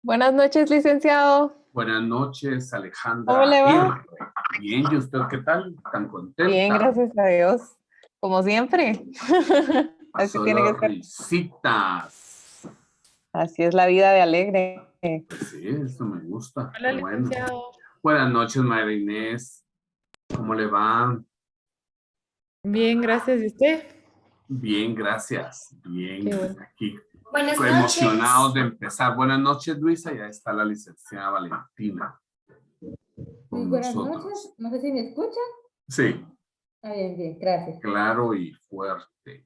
Buenas noches, licenciado. Buenas noches, ¿Cómo Alejandra le va? Aguirre. Bien, ¿y usted qué tal? ¿Tan Bien, contenta? gracias a Dios. Como siempre. A Así tiene que solo ser. risitas. Así es la vida de alegre. Pues sí, eso me gusta. Hola, Qué bueno. licenciado. Buenas noches, María Inés. ¿Cómo le va? Bien, gracias. ¿Y usted? Bien, gracias. Bien, Qué bueno. aquí Buenas emocionados noches. de empezar. Buenas noches, Luisa. Ya está la licenciada Valentina Muy con buenas noches. nosotros. No sé si me escuchan. Sí, Bien, bien, gracias. claro y fuerte.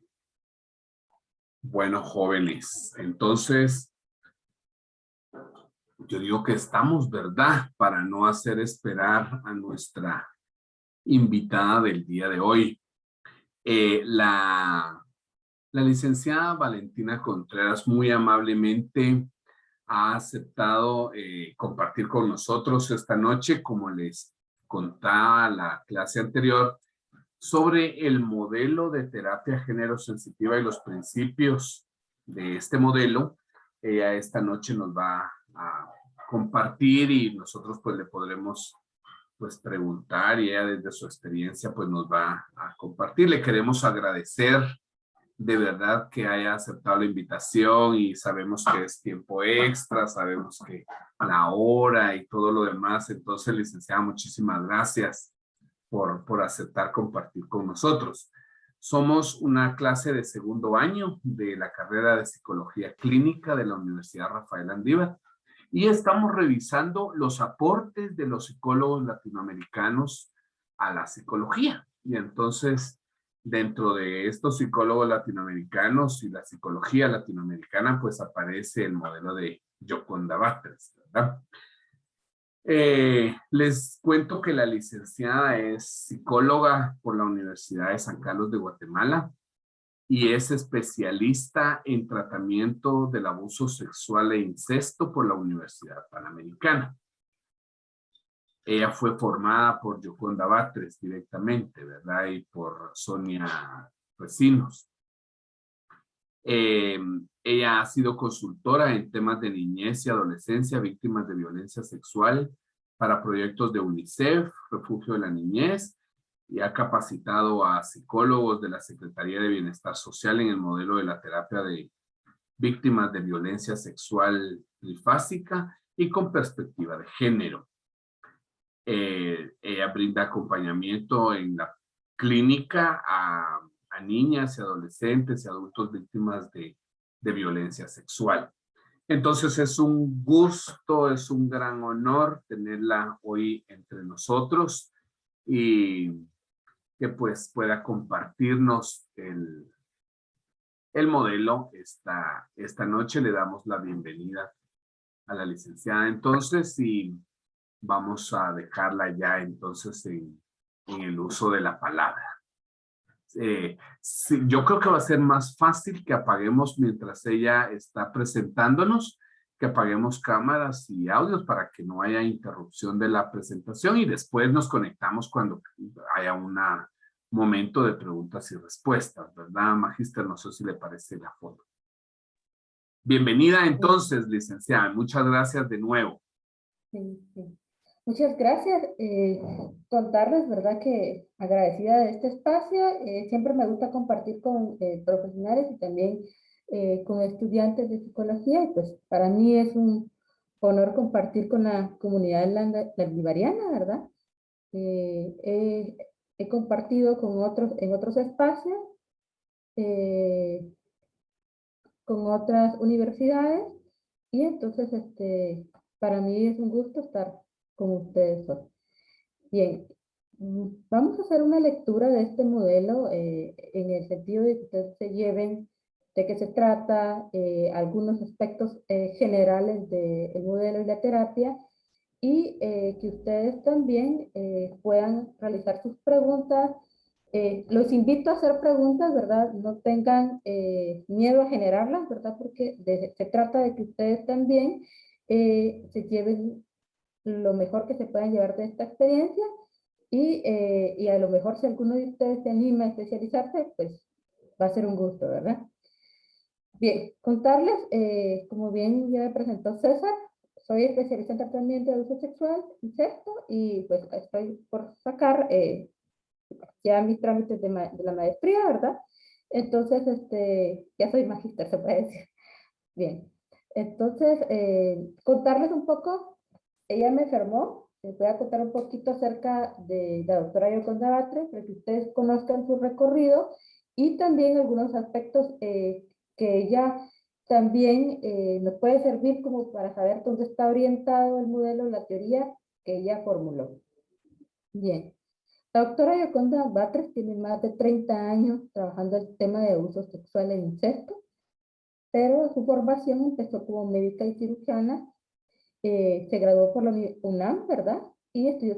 Bueno, jóvenes, entonces yo digo que estamos, ¿verdad? Para no hacer esperar a nuestra invitada del día de hoy. La licenciada Valentina Contreras muy amablemente ha aceptado compartir con nosotros esta noche, como les contaba la clase anterior, sobre el modelo de terapia género sensitiva y los principios de este modelo. Ella esta noche nos va a compartir y nosotros pues le podremos pues preguntar y ella desde su experiencia pues nos va a compartir. Le queremos agradecer de verdad que haya aceptado la invitación y sabemos que es tiempo extra, sabemos que la hora y todo lo demás. Entonces, licenciada, muchísimas gracias por aceptar compartir con nosotros. Somos una clase de segundo año de la carrera de Psicología Clínica de la Universidad Rafael Andívar y estamos revisando los aportes de los psicólogos latinoamericanos a la psicología. Y entonces, dentro de estos psicólogos latinoamericanos y la psicología latinoamericana, pues aparece el modelo de Yoconda Batres, ¿verdad? Les cuento que la licenciada es psicóloga por la Universidad de San Carlos de Guatemala y es especialista en tratamiento del abuso sexual e incesto por la Universidad Panamericana. Ella fue formada por Yoconda Batres directamente, ¿verdad? Y por Sonia Recinos. Eh, Ella ha sido consultora en temas de niñez y adolescencia, víctimas de violencia sexual para proyectos de UNICEF, Refugio de la Niñez, y ha capacitado a psicólogos de la Secretaría de Bienestar Social en el modelo de la terapia de víctimas de violencia sexual trifásica y con perspectiva de género. Ella brinda acompañamiento en la clínica a niñas y adolescentes y adultos víctimas de violencia sexual. Entonces es un gusto, es un gran honor tenerla hoy entre nosotros y que pues pueda compartirnos el modelo. Esta noche le damos la bienvenida a la licenciada entonces y vamos a dejarla ya entonces en el uso de la palabra. Sí, yo creo que va a ser más fácil que apaguemos mientras ella está presentándonos, que apaguemos cámaras y audios para que no haya interrupción de la presentación y después nos conectamos cuando haya un momento de preguntas y respuestas, ¿verdad, Magíster? No sé si le parece la foto. Bienvenida Sí, entonces, licenciada. Muchas gracias de nuevo. sí, sí. Muchas gracias. Contarles, ¿verdad? Que agradecida de este espacio. Siempre me gusta compartir con profesionales y también con estudiantes de psicología. Y pues para mí es un honor compartir con la comunidad landivariana, ¿verdad? He compartido con otros en otros espacios, eh, con otras universidades. Y entonces, para mí es un gusto estar con ustedes hoy. Bien, vamos a hacer una lectura de este modelo en el sentido de que ustedes se lleven de qué se trata, algunos aspectos generales del modelo y la terapia, y que ustedes también puedan realizar sus preguntas. Los invito a hacer preguntas, ¿verdad? No tengan miedo a generarlas, ¿verdad? Porque se trata de que ustedes también se lleven lo mejor que se puedan llevar de esta experiencia y a lo mejor si alguno de ustedes se anima a especializarse, pues va a ser un gusto, ¿verdad? Bien, contarles, como bien ya me presentó César, soy especialista en tratamiento de abuso sexual, incesto, y pues estoy por sacar ya mis trámites de la maestría, ¿verdad? Entonces, ya soy magíster, se puede decir. Bien, entonces, contarles un poco, ella me enfermó, les voy a contar un poquito acerca de la doctora Yoconda Batres, para que ustedes conozcan su recorrido, y también algunos aspectos que ella también nos puede servir como para saber dónde está orientado el modelo, la teoría que ella formuló. Bien. La doctora Yoconda Batres tiene más de 30 años trabajando el tema de abuso sexual en incesto, pero su formación empezó como médica y cirujana, se graduó por la UNAM, ¿verdad? Y estudió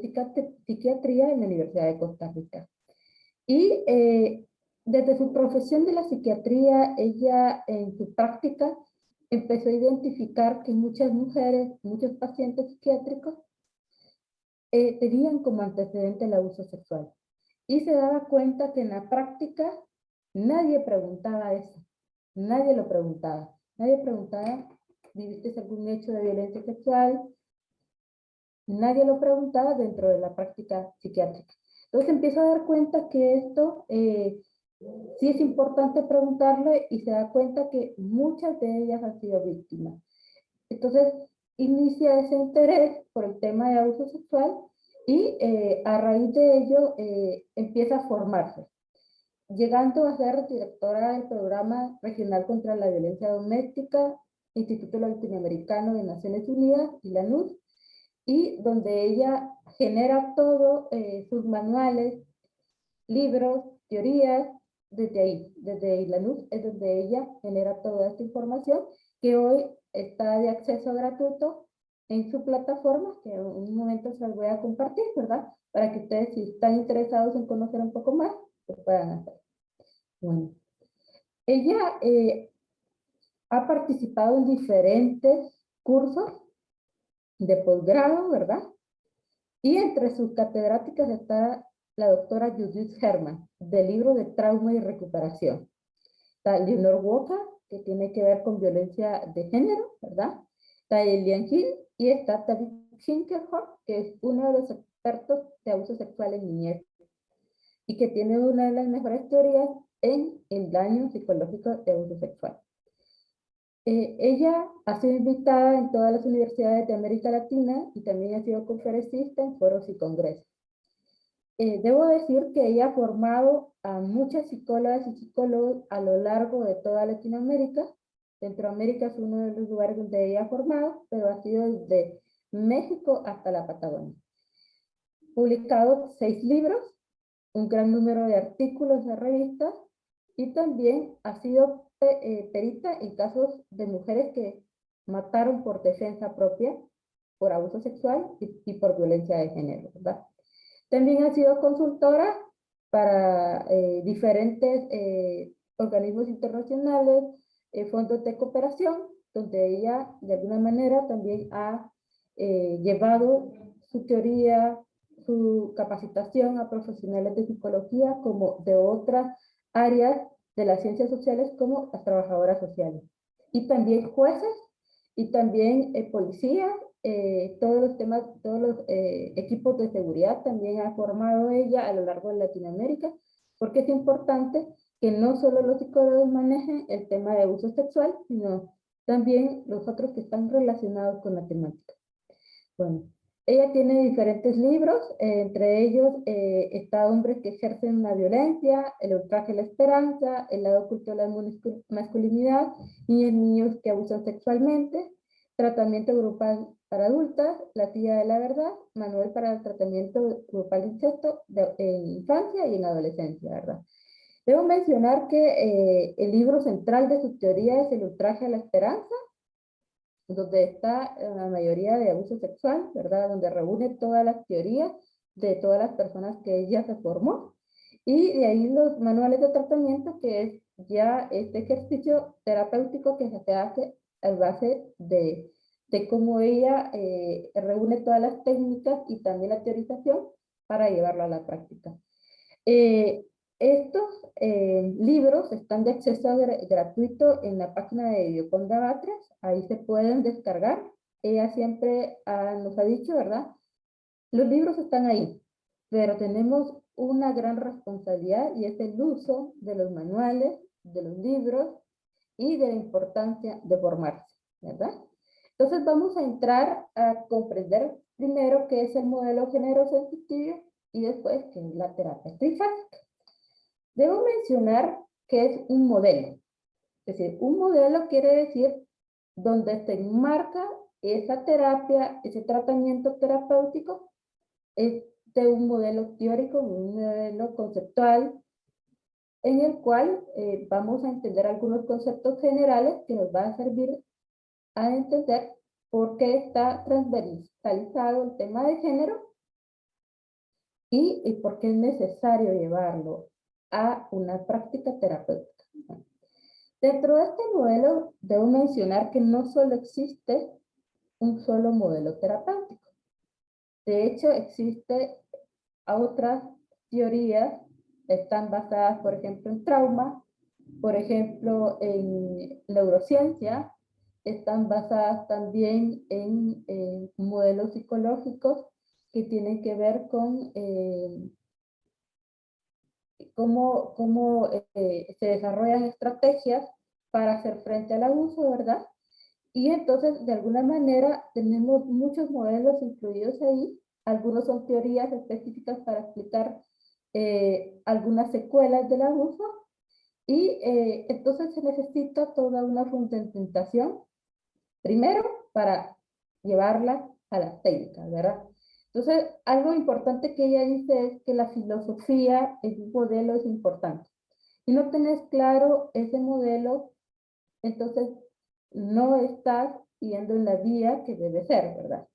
psiquiatría en la Universidad de Costa Rica. Y desde su profesión de la psiquiatría, ella en su práctica empezó a identificar que muchas mujeres, muchos pacientes psiquiátricos tenían como antecedente el abuso sexual. Y se daba cuenta que en la práctica nadie preguntaba eso. Nadie lo preguntaba. Nadie preguntaba, ¿viviste algún hecho de violencia sexual? Nadie lo preguntaba dentro de la práctica psiquiátrica. Entonces empieza a dar cuenta que esto sí es importante preguntarle, y se da cuenta que muchas de ellas han sido víctimas. Entonces inicia ese interés por el tema de abuso sexual, y a raíz de ello empieza a formarse, llegando a ser directora del Programa Regional contra la Violencia Doméstica, Instituto Latinoamericano de Naciones Unidas y la NUS, y donde ella genera todo, sus manuales, libros, teorías, desde la NUS es donde ella genera toda esta información, que hoy está de acceso gratuito en su plataforma, que en un momento se las voy a compartir, ¿verdad? Para que ustedes, si están interesados en conocer un poco más, lo puedan hacer. Bueno, ella ha participado en diferentes cursos de posgrado, ¿verdad? Y entre sus catedráticas está la doctora Judith Herman, del libro de Trauma y Recuperación. Está Leonor Walker, que tiene que ver con violencia de género, ¿verdad? Está Elian Hill, y está David Finkelhorn, que es uno de los expertos de abuso sexual en niñez, y que tiene una de las mejores teorías en el daño psicológico de abuso sexual. Ella ha sido invitada en todas las universidades de América Latina, y también ha sido conferencista en foros y congresos. Debo decir que ella ha formado a muchas psicólogas y psicólogos a lo largo de toda Latinoamérica. Centroamérica es uno de los lugares donde ella ha formado, pero ha sido desde México hasta la Patagonia. Publicado 6 libros, un gran número de artículos de revistas, y también ha sido perita en casos de mujeres que mataron por defensa propia, por abuso sexual y por violencia de género, ¿verdad? También ha sido consultora para diferentes organismos internacionales, fondos de cooperación, donde ella de alguna manera también ha llevado su teoría, su capacitación a profesionales de psicología como de otras áreas de las ciencias sociales, como las trabajadoras sociales. Y también jueces, y también policías, todos los temas, todos los equipos de seguridad también ha formado ella a lo largo de Latinoamérica, porque es importante que no solo los psicólogos manejen el tema de abuso sexual, sino también los otros que están relacionados con la temática. Bueno, ella tiene diferentes libros, entre ellos está Hombres que ejercen una violencia, El ultraje y la esperanza, El lado oculto de la masculinidad, Niños que abusan sexualmente, Tratamiento grupal para adultas, La tía de la verdad, Manual para el tratamiento grupal de incesto en infancia y en adolescencia, ¿verdad? Debo mencionar que el libro central de su teoría es El ultraje a la esperanza, donde está la mayoría de abuso sexual, ¿verdad? Donde reúne todas las teorías de todas las personas que ella se formó. Y de ahí los manuales de tratamiento, que es ya este ejercicio terapéutico que se hace a base de cómo ella reúne todas las técnicas y también la teorización para llevarlo a la práctica. Estos libros están de acceso gratuito en la página de Yoconda Batres, ahí se pueden descargar ella siempre nos ha dicho, ¿verdad? Los libros están ahí, pero tenemos una gran responsabilidad y es el uso de los manuales, de los libros y de la importancia de formarse, ¿verdad? Entonces vamos a entrar a comprender primero qué es el modelo género-sensitivo y después qué es la terapia trifásica. Debo mencionar que es un modelo. Es decir, un modelo quiere decir donde se enmarca esa terapia, ese tratamiento terapéutico, es de un modelo teórico, un modelo conceptual, en el cual vamos a entender algunos conceptos generales que nos van a servir a entender por qué está transversalizado el tema de género y por qué es necesario llevarlo a una práctica terapéutica. Dentro de este modelo, debo mencionar que no solo existe un solo modelo terapéutico. De hecho, existe otras teorías, están basadas, por ejemplo, en trauma, por ejemplo, en neurociencia, están basadas también en modelos psicológicos que tienen que ver con cómo se desarrollan estrategias para hacer frente al abuso, ¿verdad? Y entonces, de alguna manera, tenemos muchos modelos incluidos ahí. Algunos son teorías específicas para explicar algunas secuelas del abuso. Y entonces se necesita toda una fundamentación, primero, para llevarla a las técnicas, ¿verdad? Entonces, algo importante que ella dice es que la filosofía en un modelo es importante. Si no tenés claro ese modelo, entonces no estás yendo en la vía que debe ser, ¿verdad?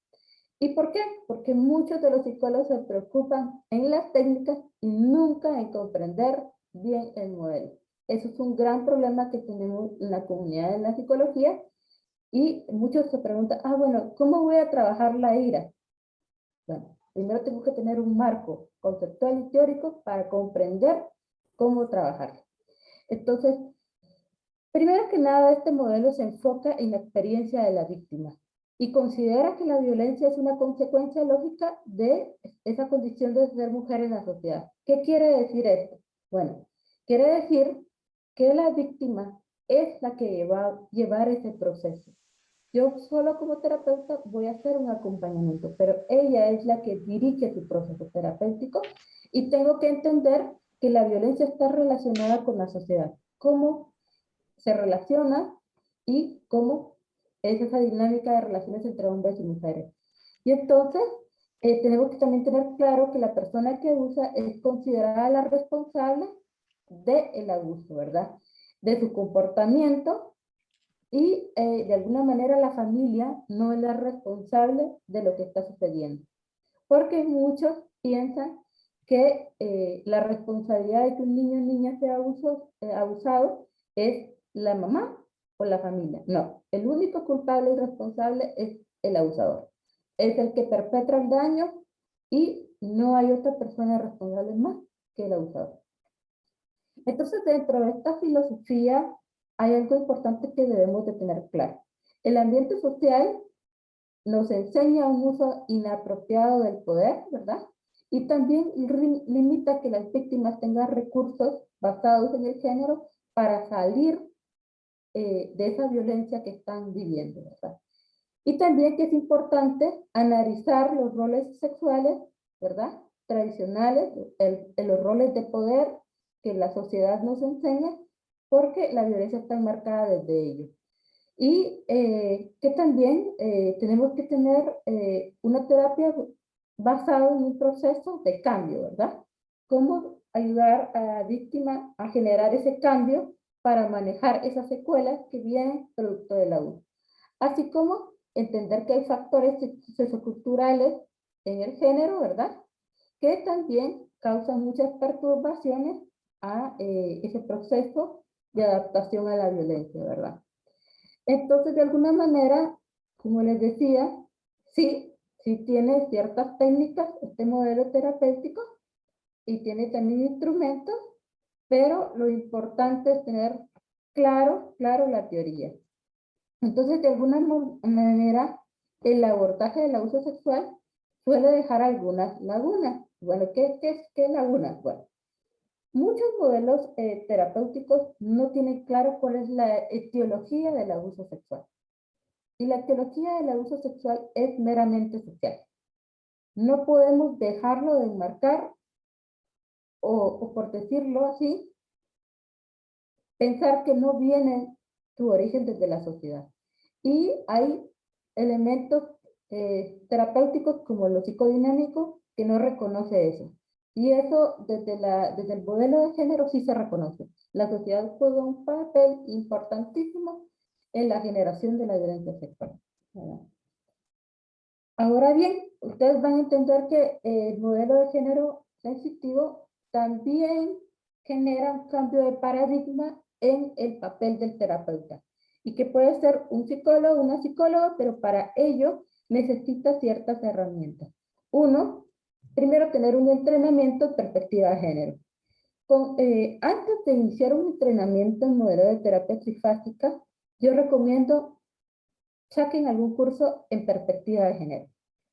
¿Y por qué? Porque muchos de los psicólogos se preocupan en las técnicas y nunca en comprender bien el modelo. Eso es un gran problema que tenemos en la comunidad de la psicología y muchos se preguntan, bueno, ¿cómo voy a trabajar la ira? Bueno, primero tengo que tener un marco conceptual y teórico para comprender cómo trabajar. Entonces, primero que nada, este modelo se enfoca en la experiencia de la víctima y considera que la violencia es una consecuencia lógica de esa condición de ser mujer en la sociedad. ¿Qué quiere decir esto? Bueno, quiere decir que la víctima es la que va a llevar ese proceso. Yo solo como terapeuta voy a hacer un acompañamiento, pero ella es la que dirige su proceso terapéutico y tengo que entender que la violencia está relacionada con la sociedad. ¿Cómo se relaciona y cómo es esa dinámica de relaciones entre hombres y mujeres? Y entonces tenemos que también tener claro que la persona que abusa es considerada la responsable del abuso, ¿verdad? De su comportamiento. Y de alguna manera la familia no es la responsable de lo que está sucediendo. Porque muchos piensan que la responsabilidad de que un niño o niña sea abusado es la mamá o la familia. No, el único culpable y responsable es el abusador. Es el que perpetra el daño y no hay otra persona responsable más que el abusador. Entonces, dentro de esta filosofía hay algo importante que debemos de tener claro. El ambiente social nos enseña un uso inapropiado del poder, ¿verdad? Y también limita que las víctimas tengan recursos basados en el género para salir de esa violencia que están viviendo, ¿verdad? Y también que es importante analizar los roles sexuales, ¿verdad? Tradicionales, los roles de poder que la sociedad nos enseña, porque la violencia está enmarcada desde ellos. Y que también tenemos que tener una terapia basada en un proceso de cambio, ¿verdad? Cómo ayudar a la víctima a generar ese cambio para manejar esas secuelas que vienen producto del abuso. Así como entender que hay factores socioculturales en el género, ¿verdad? Que también causan muchas perturbaciones a ese proceso de adaptación a la violencia, ¿verdad? Entonces, de alguna manera, como les decía, sí tiene ciertas técnicas, este modelo terapéutico, y tiene también instrumentos, pero lo importante es tener claro la teoría. Entonces, de alguna manera, el abordaje del abuso sexual suele dejar algunas lagunas. Bueno, ¿qué lagunas? Bueno, muchos modelos terapéuticos no tienen claro cuál es la etiología del abuso sexual. Y la etiología del abuso sexual es meramente social. No podemos dejarlo de enmarcar o por decirlo así, pensar que no viene su origen desde la sociedad. Y hay elementos terapéuticos como lo psicodinámico que no reconoce eso. Y eso desde el modelo de género sí se reconoce. La sociedad juega un papel importantísimo en la generación de la violencia sexual. ¿Verdad? Ahora bien, ustedes van a entender que el modelo de género sensitivo también genera un cambio de paradigma en el papel del terapeuta. Y que puede ser un psicólogo, una psicóloga, pero para ello necesita ciertas herramientas. Uno, primero tener un entrenamiento en perspectiva de género. Antes de iniciar un entrenamiento en modelo de terapia trifásica, yo recomiendo saquen algún curso en perspectiva de género.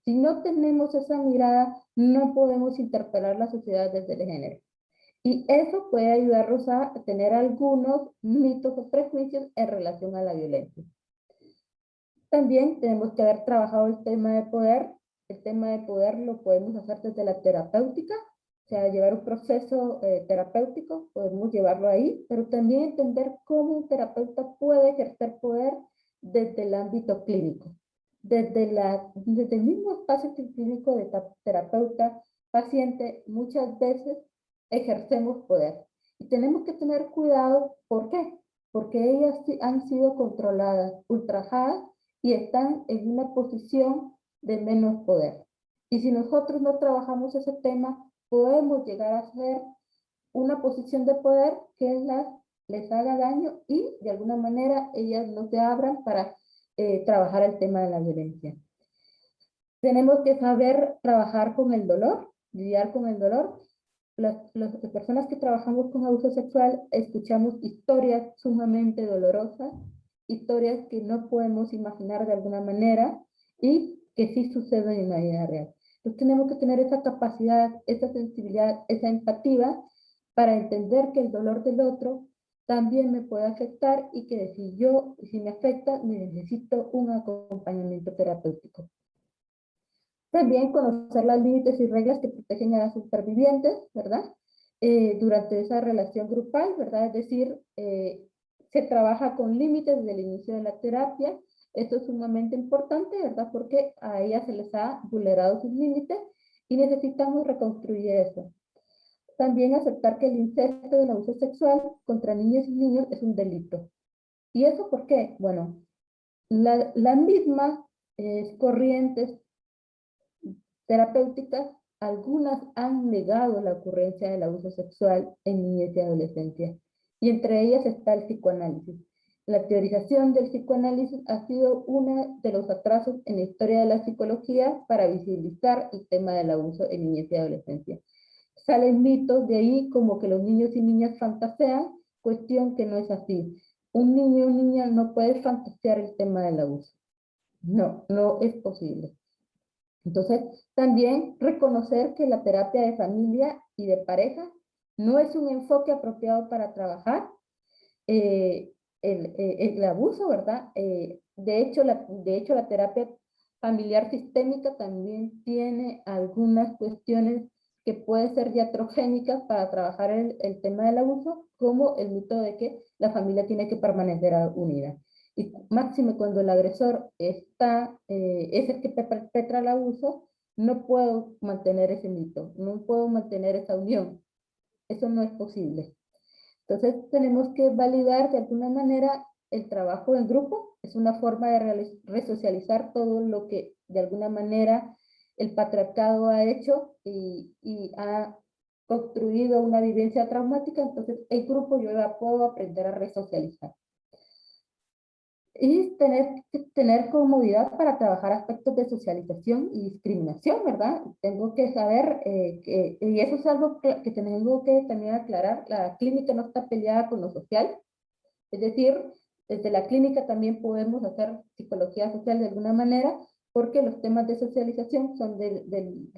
Si no tenemos esa mirada, no podemos interpelar la sociedad desde el género. Y eso puede ayudarnos a tener algunos mitos o prejuicios en relación a la violencia. También tenemos que haber trabajado el tema de poder. El tema de poder lo podemos hacer desde la terapéutica, o sea, llevar un proceso terapéutico, podemos llevarlo ahí, pero también entender cómo un terapeuta puede ejercer poder desde el ámbito clínico, desde el mismo espacio clínico de terapeuta, paciente, muchas veces ejercemos poder. Y tenemos que tener cuidado, ¿por qué? Porque ellas han sido controladas, ultrajadas y están en una posición de menos poder. Y si nosotros no trabajamos ese tema, podemos llegar a ser una posición de poder que les haga daño y de alguna manera ellas no se abran para trabajar el tema de la violencia. Tenemos que saber trabajar con el dolor, lidiar con el dolor. Las personas que trabajamos con abuso sexual escuchamos historias sumamente dolorosas, historias que no podemos imaginar de alguna manera y que sí suceden en la vida real. Entonces tenemos que tener esa capacidad, esa sensibilidad, esa empatía para entender que el dolor del otro también me puede afectar y que si me afecta, necesito un acompañamiento terapéutico. También conocer las límites y reglas que protegen a las supervivientes, ¿verdad? Durante esa relación grupal, ¿verdad? Es decir, se trabaja con límites desde el inicio de la terapia. Esto es sumamente importante, ¿verdad? Porque a ellas se les ha vulnerado sus límites y necesitamos reconstruir eso. También aceptar que el incesto y el abuso sexual contra niñas y niños es un delito. ¿Y eso por qué? Bueno, las mismas corrientes terapéuticas, algunas han negado la ocurrencia del abuso sexual en niñez y adolescencia, y entre ellas está el psicoanálisis. La teorización del psicoanálisis ha sido uno de los atrasos en la historia de la psicología para visibilizar el tema del abuso en niñez y adolescencia. Salen mitos de ahí como que los niños y niñas fantasean, cuestión que no es así. Un niño o niña no puede fantasear el tema del abuso. No, no es posible. Entonces, también reconocer que la terapia de familia y de pareja no es un enfoque apropiado para trabajar el abuso, ¿verdad? De hecho, la terapia familiar sistémica también tiene algunas cuestiones que pueden ser iatrogénicas para trabajar el tema del abuso, como el mito de que la familia tiene que permanecer unida. Y máximo cuando el agresor es el que perpetra el abuso, no puedo mantener ese mito, no puedo mantener esa unión. Eso no es posible. Entonces tenemos que validar de alguna manera el trabajo en grupo. Es una forma de resocializar todo lo que de alguna manera el patriarcado ha hecho y ha construido una vivencia traumática. Entonces el grupo yo ya puedo aprender a resocializar. Y tener comodidad para trabajar aspectos de socialización y discriminación, ¿verdad? Tengo que saber, y eso es algo que tengo que también aclarar, la clínica no está peleada con lo social, es decir, desde la clínica también podemos hacer psicología social de alguna manera, porque los temas de socialización son de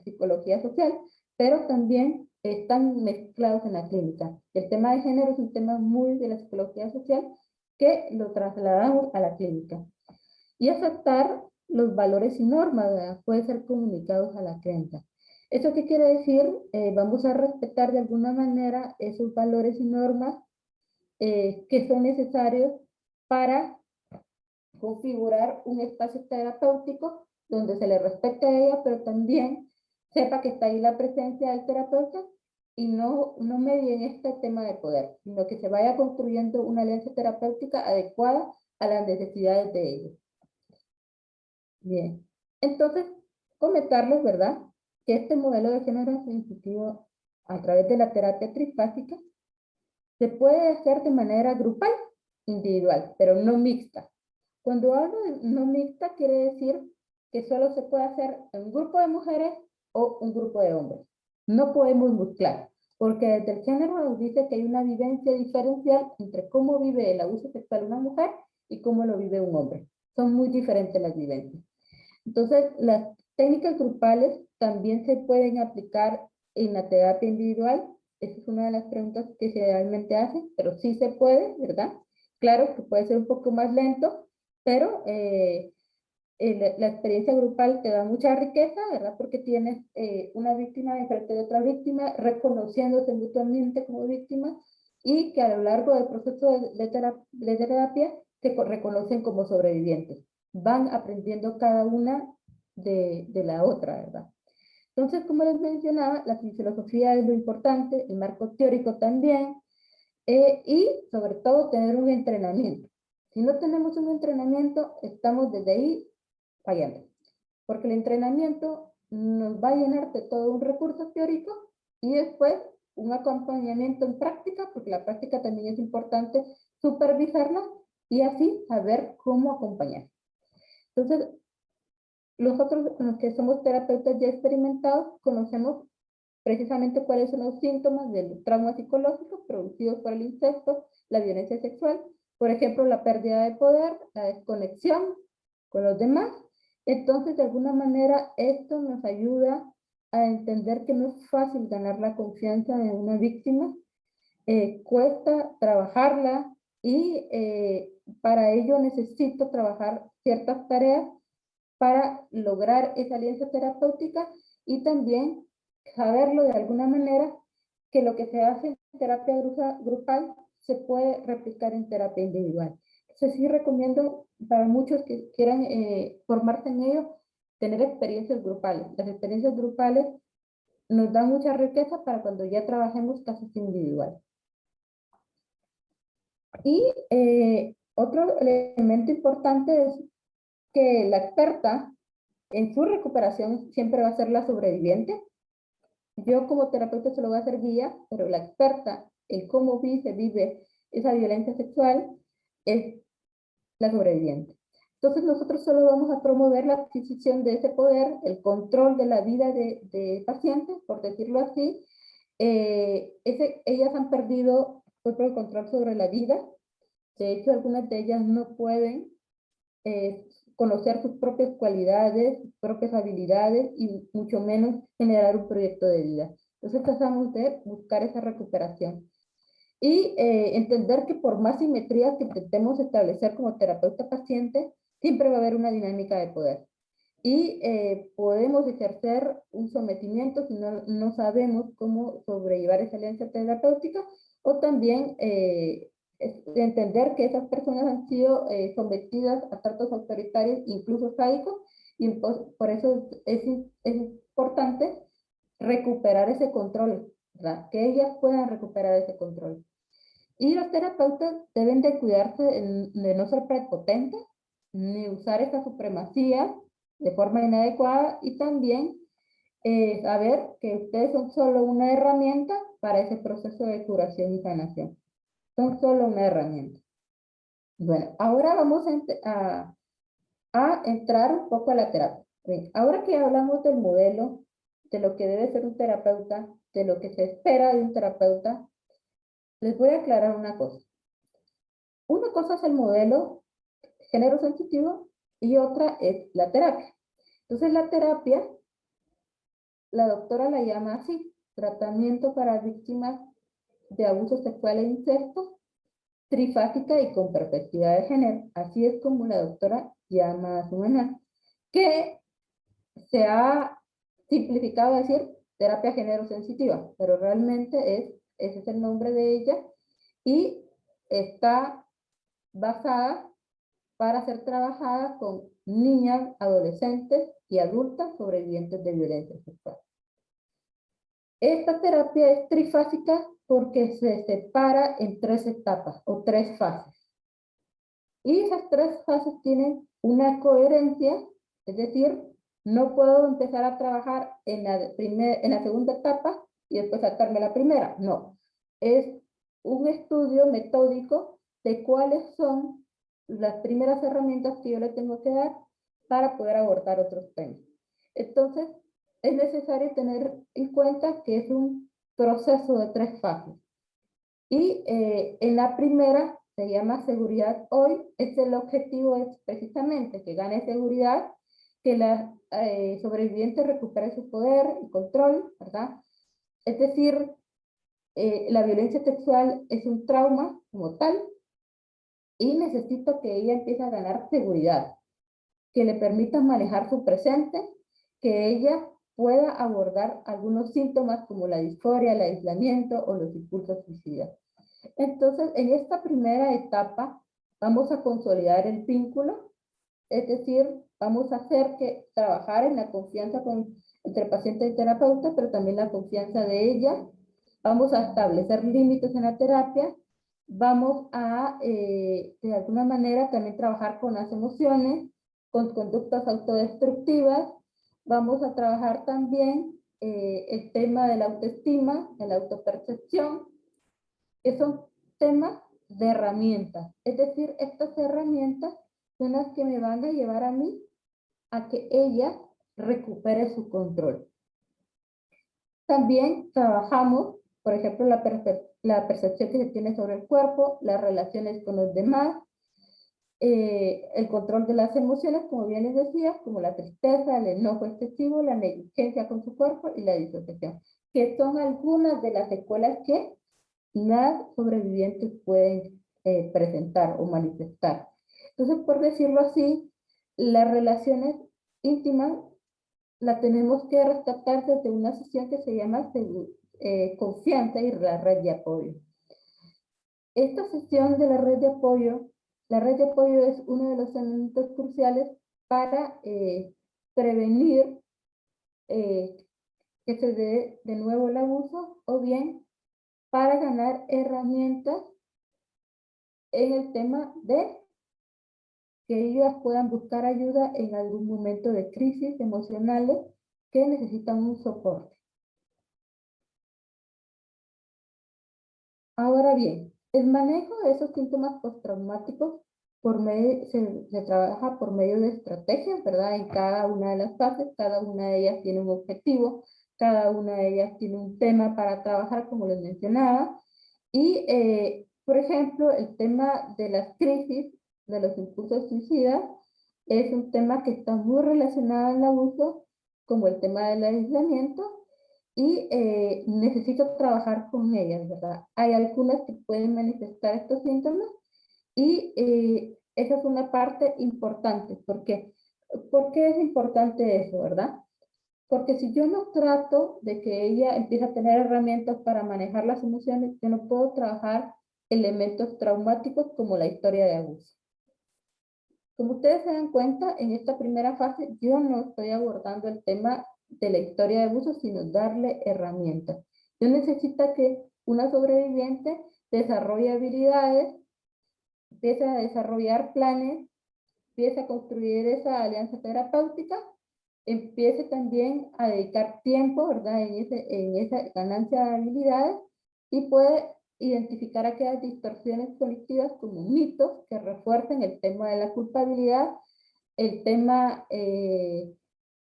psicología social, pero también están mezclados en la clínica. El tema de género es un tema muy de la psicología social que lo trasladamos a la clínica. Y aceptar los valores y normas, ¿verdad? Puede ser comunicados a la clínica. ¿Eso qué quiere decir? Vamos a respetar de alguna manera esos valores y normas que son necesarios para configurar un espacio terapéutico donde se le respete a ella, pero también sepa que está ahí la presencia del terapeuta y no medie en este tema de poder, sino que se vaya construyendo una alianza terapéutica adecuada a las necesidades de ellos. Bien, entonces comentarles, ¿verdad?, que este modelo de género sensitivo a través de la terapia trifásica se puede hacer de manera grupal, individual, pero no mixta. Cuando hablo de no mixta, quiere decir que solo se puede hacer en un grupo de mujeres o un grupo de hombres. No podemos mezclar, porque desde el género nos dice que hay una vivencia diferencial entre cómo vive el abuso sexual una mujer y cómo lo vive un hombre. Son muy diferentes las vivencias. Entonces, las técnicas grupales también se pueden aplicar en la terapia individual. Esa es una de las preguntas que generalmente hacen, pero sí se puede, ¿verdad? Claro que puede ser un poco más lento, pero la experiencia grupal te da mucha riqueza, ¿verdad? Porque tienes una víctima enfrente de otra víctima, reconociéndose mutuamente como víctimas, y que a lo largo del proceso de terapia se reconocen como sobrevivientes. Van aprendiendo cada una de la otra, ¿verdad? Entonces, como les mencionaba, la filosofía es lo importante, el marco teórico también, y sobre todo tener un entrenamiento. Si no tenemos un entrenamiento, estamos desde ahí fallando, porque el entrenamiento nos va a llenar de todo un recurso teórico y después un acompañamiento en práctica, porque la práctica también es importante supervisarla y así saber cómo acompañar. Entonces, nosotros, los que somos terapeutas ya experimentados, conocemos precisamente cuáles son los síntomas del trauma psicológico producidos por el incesto, la violencia sexual, por ejemplo, la pérdida de poder, la desconexión con los demás. Entonces, de alguna manera, esto nos ayuda a entender que no es fácil ganar la confianza de una víctima, cuesta trabajarla y para ello necesito trabajar ciertas tareas para lograr esa alianza terapéutica y también saberlo de alguna manera que lo que se hace en terapia grupal se puede replicar en terapia individual. Entonces sí recomiendo para muchos que quieran formarse en ello, tener experiencias grupales. Las experiencias grupales nos dan mucha riqueza para cuando ya trabajemos casos individuales. Y otro elemento importante es que la experta en su recuperación siempre va a ser la sobreviviente. Yo como terapeuta solo voy a ser guía, pero la experta en cómo se vive esa violencia sexual es la sobreviviente. Entonces nosotros solo vamos a promover la adquisición de ese poder, el control de la vida de pacientes, por decirlo así. Ellas han perdido el control sobre la vida. De hecho, algunas de ellas no pueden conocer sus propias cualidades, sus propias habilidades y mucho menos generar un proyecto de vida. Entonces tratamos de buscar esa recuperación. Y entender que por más simetrías que intentemos establecer como terapeuta-paciente, siempre va a haber una dinámica de poder. Y podemos ejercer un sometimiento si no sabemos cómo sobrellevar esa alianza terapéutica, o también entender que esas personas han sido sometidas a tratos autoritarios, incluso sádicos, y por eso es importante recuperar ese control, ¿verdad? Que ellas puedan recuperar ese control. Y los terapeutas deben de cuidarse de no ser prepotentes, ni usar esa supremacía de forma inadecuada, y también saber que ustedes son solo una herramienta para ese proceso de curación y sanación. Son solo una herramienta. Bueno, ahora vamos a entrar un poco a la terapia. Ahora que hablamos del modelo, de lo que debe ser un terapeuta, de lo que se espera de un terapeuta, les voy a aclarar una cosa. Una cosa es el modelo género sensitivo y otra es la terapia. Entonces la terapia, la doctora la llama así, tratamiento para víctimas de abuso sexual e incesto, trifásica y con perspectiva de género. Así es como la doctora llama a su manual, que se ha simplificado a decir terapia género sensitiva, pero realmente ese es el nombre de ella y está basada para ser trabajada con niñas, adolescentes y adultas sobrevivientes de violencia sexual. Esta terapia es trifásica porque se separa en 3 etapas o 3 fases. Y esas 3 fases tienen una coherencia, es decir, no puedo empezar a trabajar en la segunda etapa y después sacarme la primera. No, es un estudio metódico de cuáles son las primeras herramientas que yo le tengo que dar para poder abordar otros temas. Entonces, es necesario tener en cuenta que es un proceso de 3 fases. Y en la primera se llama seguridad hoy. El objetivo es precisamente que gane seguridad, que la sobreviviente recupere su poder y control, ¿verdad? Es decir, la violencia sexual es un trauma como tal y necesito que ella empiece a ganar seguridad, que le permita manejar su presente, que ella pueda abordar algunos síntomas como la disforia, el aislamiento o los impulsos suicidas. Entonces, en esta primera etapa vamos a consolidar el vínculo, es decir, vamos a hacer que trabajar en la confianza entre paciente y terapeuta, pero también la confianza de ella. Vamos a establecer límites en la terapia. Vamos a, de alguna manera, también trabajar con las emociones, con conductas autodestructivas. Vamos a trabajar también el tema de la autoestima, de la autopercepción, que son temas de herramientas. Es decir, estas herramientas son las que me van a llevar a mí a que ella recupere su control. También trabajamos, por ejemplo, la percepción que se tiene sobre el cuerpo, las relaciones con los demás, el control de las emociones, como bien les decía, como la tristeza, el enojo excesivo, la negligencia con su cuerpo y la disociación, que son algunas de las secuelas que las sobrevivientes pueden presentar o manifestar. Entonces, por decirlo así, las relaciones íntimas la tenemos que rescatar desde una sesión que se llama confianza y la red de apoyo. Esta sesión de la red de apoyo es uno de los elementos cruciales para prevenir que se dé de nuevo el abuso o bien para ganar herramientas en el tema de que ellas puedan buscar ayuda en algún momento de crisis emocionales que necesitan un soporte. Ahora bien, el manejo de esos síntomas postraumáticos se trabaja por medio de estrategias, ¿verdad? En cada una de las fases, cada una de ellas tiene un objetivo, cada una de ellas tiene un tema para trabajar, como les mencionaba. Y, por ejemplo, el tema de las crisis, de los impulsos suicidas, es un tema que está muy relacionado al abuso, como el tema del aislamiento, y necesito trabajar con ellas, ¿verdad? Hay algunas que pueden manifestar estos síntomas y esa es una parte importante. ¿Por qué? ¿Por qué es importante eso, verdad? Porque si yo no trato de que ella empiece a tener herramientas para manejar las emociones, yo no puedo trabajar elementos traumáticos como la historia de abuso. Como ustedes se dan cuenta, en esta primera fase yo no estoy abordando el tema de la historia de abuso, sino darle herramientas. Yo necesito que una sobreviviente desarrolle habilidades, empiece a desarrollar planes, empiece a construir esa alianza terapéutica, empiece también a dedicar tiempo, ¿verdad?, en esa ganancia de habilidades y puede identificar aquellas distorsiones cognitivas como mitos que refuercen el tema de la culpabilidad, el tema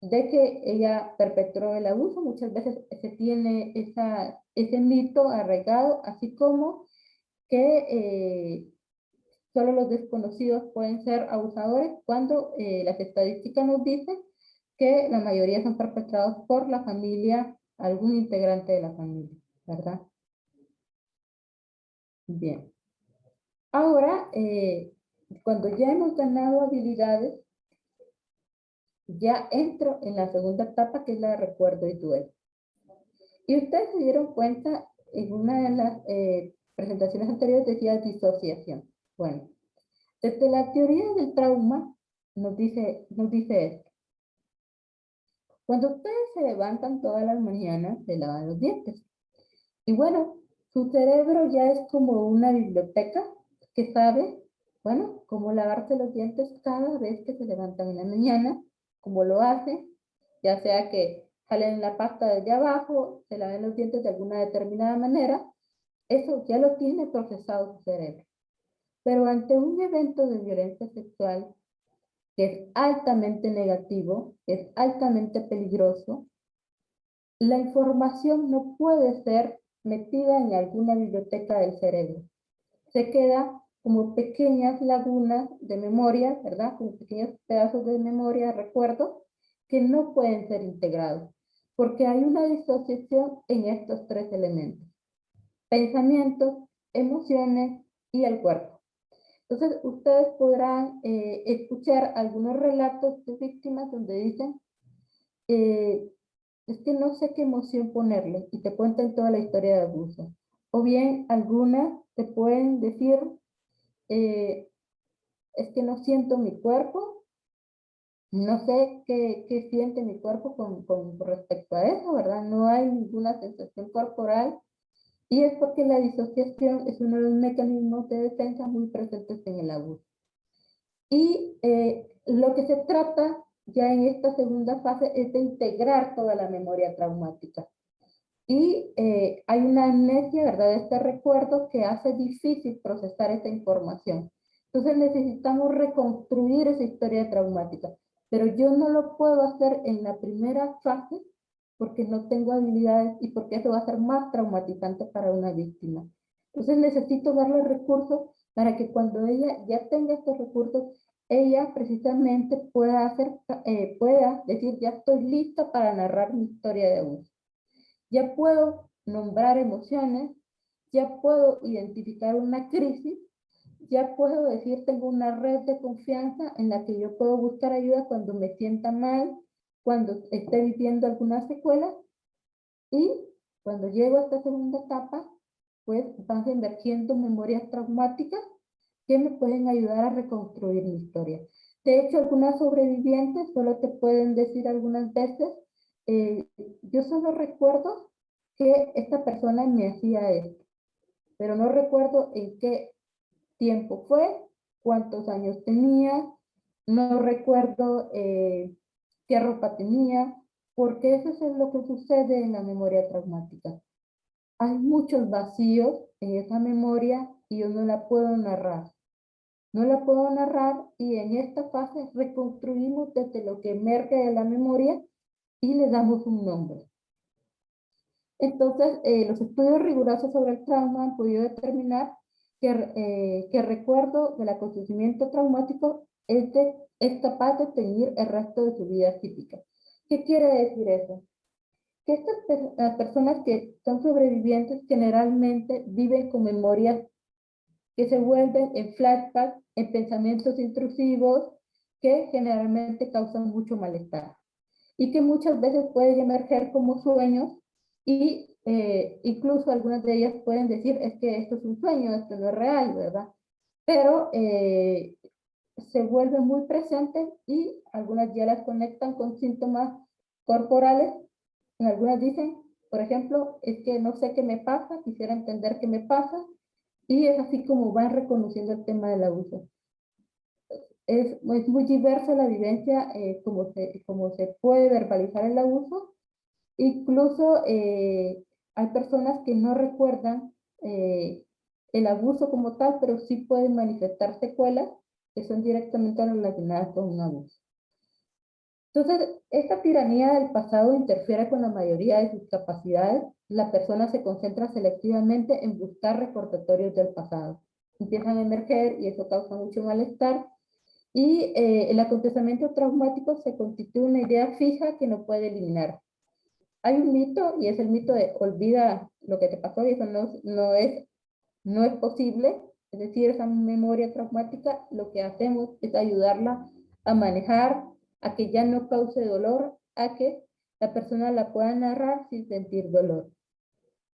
de que ella perpetró el abuso. Muchas veces se tiene ese mito arraigado, así como que solo los desconocidos pueden ser abusadores, cuando las estadísticas nos dicen que la mayoría son perpetrados por la familia, algún integrante de la familia, ¿verdad? Bien. Ahora, cuando ya hemos ganado habilidades, ya entro en la segunda etapa, que es la de recuerdo y duelo. Y ustedes se dieron cuenta, en una de las presentaciones anteriores decía disociación. Bueno, desde la teoría del trauma nos dice esto. Cuando ustedes se levantan todas las mañanas, se lavan los dientes. Y bueno, su cerebro ya es como una biblioteca que sabe, bueno, cómo lavarse los dientes cada vez que se levantan en la mañana, cómo lo hacen, ya sea que jalen la pasta desde abajo, se laven los dientes de alguna determinada manera, eso ya lo tiene procesado su cerebro. Pero ante un evento de violencia sexual que es altamente negativo, que es altamente peligroso, la información no puede ser metida en alguna biblioteca del cerebro. Se queda como pequeñas lagunas de memoria, ¿verdad? Como pequeños pedazos de memoria, recuerdo, que no pueden ser integrados, porque hay una disociación en estos tres elementos: pensamientos, emociones y el cuerpo. Entonces, ustedes podrán escuchar algunos relatos de víctimas donde dicen, es que no sé qué emoción ponerle, y te cuentan toda la historia de abuso. O bien, algunas te pueden decir, es que no siento mi cuerpo, no sé qué siente mi cuerpo con respecto a eso, ¿verdad? No hay ninguna sensación corporal, y es porque la disociación es uno de los mecanismos de defensa muy presentes en el abuso. Y lo que se trata ya en esta segunda fase es de integrar toda la memoria traumática. Y hay una amnesia, ¿verdad?, de este recuerdo que hace difícil procesar esa información. Entonces necesitamos reconstruir esa historia traumática. Pero yo no lo puedo hacer en la primera fase porque no tengo habilidades y porque eso va a ser más traumatizante para una víctima. Entonces necesito darle recursos para que cuando ella ya tenga estos recursos, ella precisamente pueda decir, ya estoy lista para narrar mi historia de abuso. Ya puedo nombrar emociones, ya puedo identificar una crisis, ya puedo decir, tengo una red de confianza en la que yo puedo buscar ayuda cuando me sienta mal, cuando esté viviendo alguna secuela, y cuando llego a esta segunda etapa, pues van emergiendo memorias traumáticas que me pueden ayudar a reconstruir mi historia. De hecho, algunas sobrevivientes solo te pueden decir algunas veces, yo solo recuerdo que esta persona me hacía esto, pero no recuerdo en qué tiempo fue, cuántos años tenía, no recuerdo qué ropa tenía, porque eso es lo que sucede en la memoria traumática. Hay muchos vacíos en esa memoria y yo no la puedo narrar. No la puedo narrar, y en esta fase reconstruimos desde lo que emerge de la memoria y le damos un nombre. Entonces, los estudios rigurosos sobre el trauma han podido determinar que el recuerdo del acontecimiento traumático es capaz de tener el resto de su vida psíquica. ¿Qué quiere decir eso? Que las personas que son sobrevivientes generalmente viven con memorias que se vuelven en flashbacks, en pensamientos intrusivos que generalmente causan mucho malestar y que muchas veces pueden emerger como sueños, y incluso algunas de ellas pueden decir, es que esto es un sueño, esto no es real, ¿verdad? Pero se vuelven muy presentes y algunas ya las conectan con síntomas corporales. En algunas dicen, por ejemplo, es que no sé qué me pasa, quisiera entender qué me pasa, y es así como van reconociendo el tema del abuso. Es muy diversa la vivencia, como se puede verbalizar el abuso. Incluso hay personas que no recuerdan el abuso como tal, pero sí pueden manifestar secuelas que son directamente relacionadas con un abuso. Entonces, esta tiranía del pasado interfiere con la mayoría de sus capacidades. La persona se concentra selectivamente en buscar recordatorios del pasado. Empiezan a emerger y eso causa mucho malestar. Y el acontecimiento traumático se constituye una idea fija que no puede eliminar. Hay un mito, y es el mito de olvida lo que te pasó, y eso no es posible. Es decir, esa memoria traumática, lo que hacemos es ayudarla a manejar, a que ya no cause dolor, a que la persona la pueda narrar sin sentir dolor.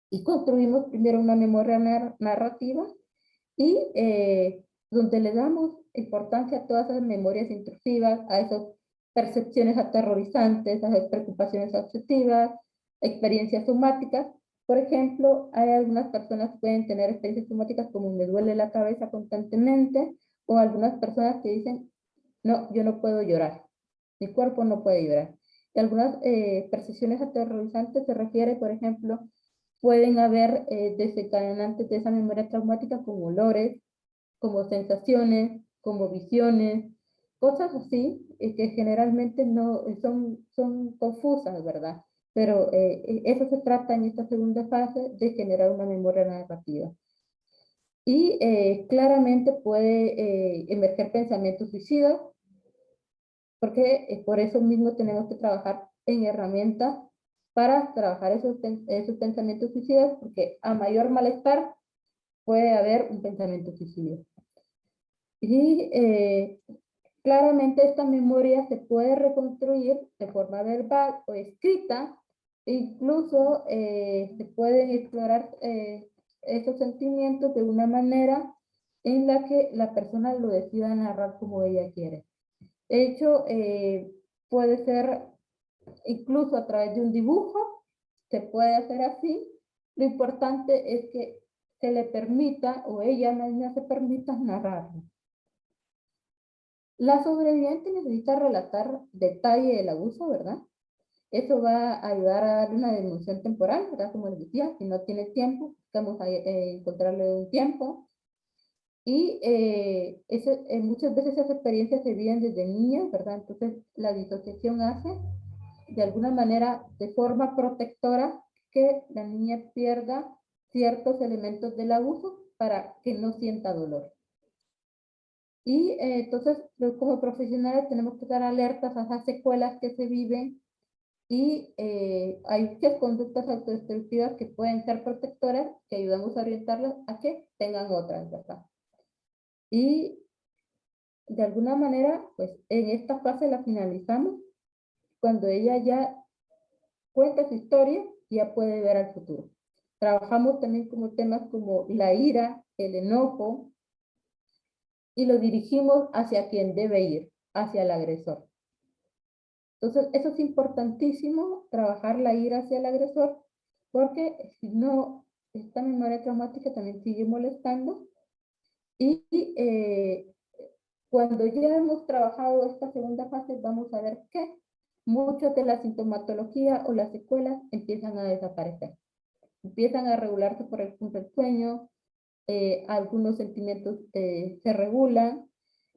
Y construimos primero una memoria narrativa y donde le damos importancia a todas esas memorias intrusivas, a esas percepciones aterrorizantes, a esas preocupaciones obsesivas, experiencias somáticas. Por ejemplo, hay algunas personas que pueden tener experiencias somáticas como me duele la cabeza constantemente, o algunas personas que dicen, no, yo no puedo llorar, mi cuerpo no puede llorar. Y algunas percepciones aterrorizantes se refiere, por ejemplo, pueden haber desencadenantes de esa memoria traumática como olores, como sensaciones, como visiones, cosas así que generalmente no son confusas, ¿verdad? Pero eso se trata en esta segunda fase de generar una memoria narrativa. Y claramente puede emerger pensamientos suicidas, porque por eso mismo tenemos que trabajar en herramientas para trabajar esos pensamientos suicidas, porque a mayor malestar puede haber un pensamiento suicida. Y claramente esta memoria se puede reconstruir de forma verbal o escrita, e incluso se pueden explorar esos sentimientos de una manera en la que la persona lo decida narrar como ella quiere. De hecho, puede ser incluso a través de un dibujo, se puede hacer así. Lo importante es que se le permita, o ella misma se permita narrarlo. La sobreviviente necesita relatar detalle del abuso, ¿verdad? Eso va a ayudar a darle una dimensión temporal, ¿verdad? Como les decía, si no tiene tiempo, vamos a encontrarle un tiempo. Y muchas veces esas experiencias se viven desde niñas, ¿verdad? Entonces la disociación hace, de alguna manera, de forma protectora, que la niña pierda ciertos elementos del abuso para que no sienta dolor. Y entonces, como profesionales tenemos que estar alertas a esas secuelas que se viven y hay muchas conductas autodestructivas que pueden ser protectoras, que ayudamos a orientarlas a que tengan otras, ¿verdad? Y de alguna manera, pues en esta fase la finalizamos cuando ella ya cuenta su historia y ya puede ver al futuro. Trabajamos también como temas como la ira, el enojo, y lo dirigimos hacia quien debe ir, hacia el agresor. Entonces, eso es importantísimo, trabajar la ira hacia el agresor, porque si no, esta memoria traumática también sigue molestando. Y cuando ya hemos trabajado esta segunda fase, vamos a ver que muchas de la sintomatología o las secuelas empiezan a desaparecer. Empiezan a regularse por el sueño, algunos sentimientos se regulan,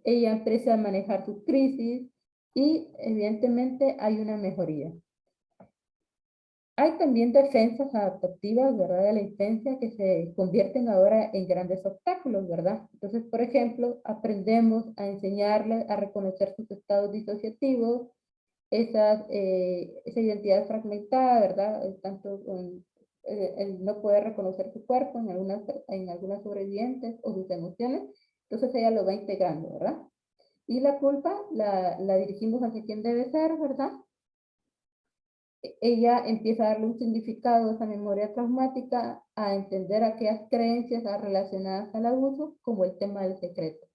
ella empieza a manejar sus crisis y evidentemente hay una mejoría. Hay también defensas adaptativas, ¿verdad? De la infancia que se convierten ahora en grandes obstáculos, ¿verdad? Entonces, por ejemplo, aprendemos a enseñarle a reconocer sus estados disociativos, esa identidad fragmentada, ¿verdad? Tanto el no poder reconocer su cuerpo en algunas sobrevivientes o sus emociones, entonces ella lo va integrando, ¿verdad? Y la culpa la dirigimos hacia quien debe ser, ¿verdad? Ella empieza a darle un significado a esa memoria traumática, a entender aquellas creencias relacionadas al abuso, como el tema del secreto.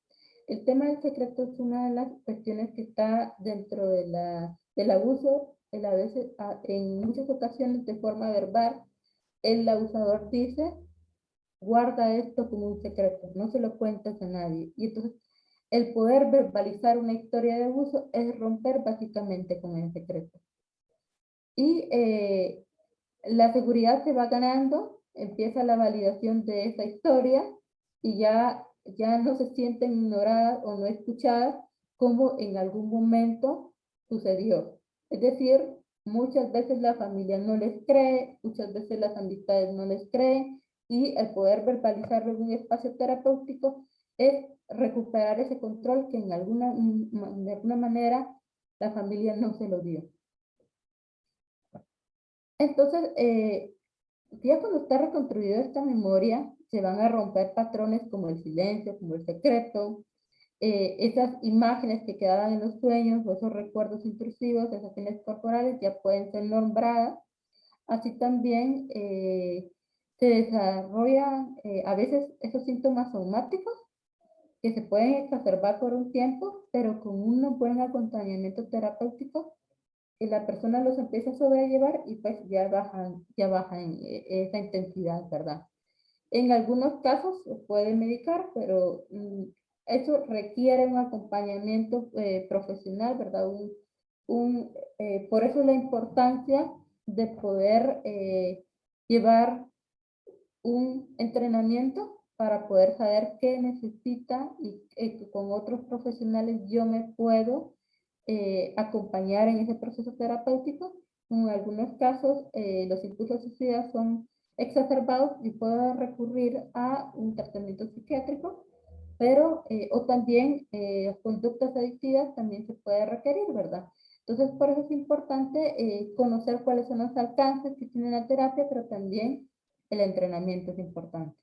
El tema del secreto es una de las cuestiones que está dentro del abuso, en muchas ocasiones de forma verbal. El abusador dice, guarda esto como un secreto, no se lo cuentes a nadie. Y entonces el poder verbalizar una historia de abuso es romper básicamente con el secreto. Y la seguridad se va ganando, empieza la validación de esa historia y ya no se sienten ignoradas o no escuchadas como en algún momento sucedió. Es decir, muchas veces la familia no les cree, muchas veces las amistades no les creen, y el poder verbalizarlo en un espacio terapéutico es recuperar ese control que de alguna manera la familia no se lo dio. Entonces, ya cuando está reconstruida esta memoria, se van a romper patrones como el silencio, como el secreto, esas imágenes que quedaban en los sueños o esos recuerdos intrusivos, sensaciones corporales ya pueden ser nombradas. Así también se desarrollan a veces esos síntomas somáticos que se pueden exacerbar por un tiempo, pero con un buen acompañamiento terapéutico, y la persona los empieza a sobrellevar y pues ya bajan esa intensidad, ¿verdad? En algunos casos se puede medicar, pero eso requiere un acompañamiento profesional, ¿verdad? Por eso la importancia de poder llevar un entrenamiento para poder saber qué necesita y que con otros profesionales yo me puedo acompañar en ese proceso terapéutico. En algunos casos los impulsos suicidas son exacerbados y puedo recurrir a un tratamiento psiquiátrico, pero o también las conductas adictivas también se puede requerir, ¿verdad? Entonces, por eso es importante conocer cuáles son los alcances que tiene la terapia, pero también el entrenamiento es importante.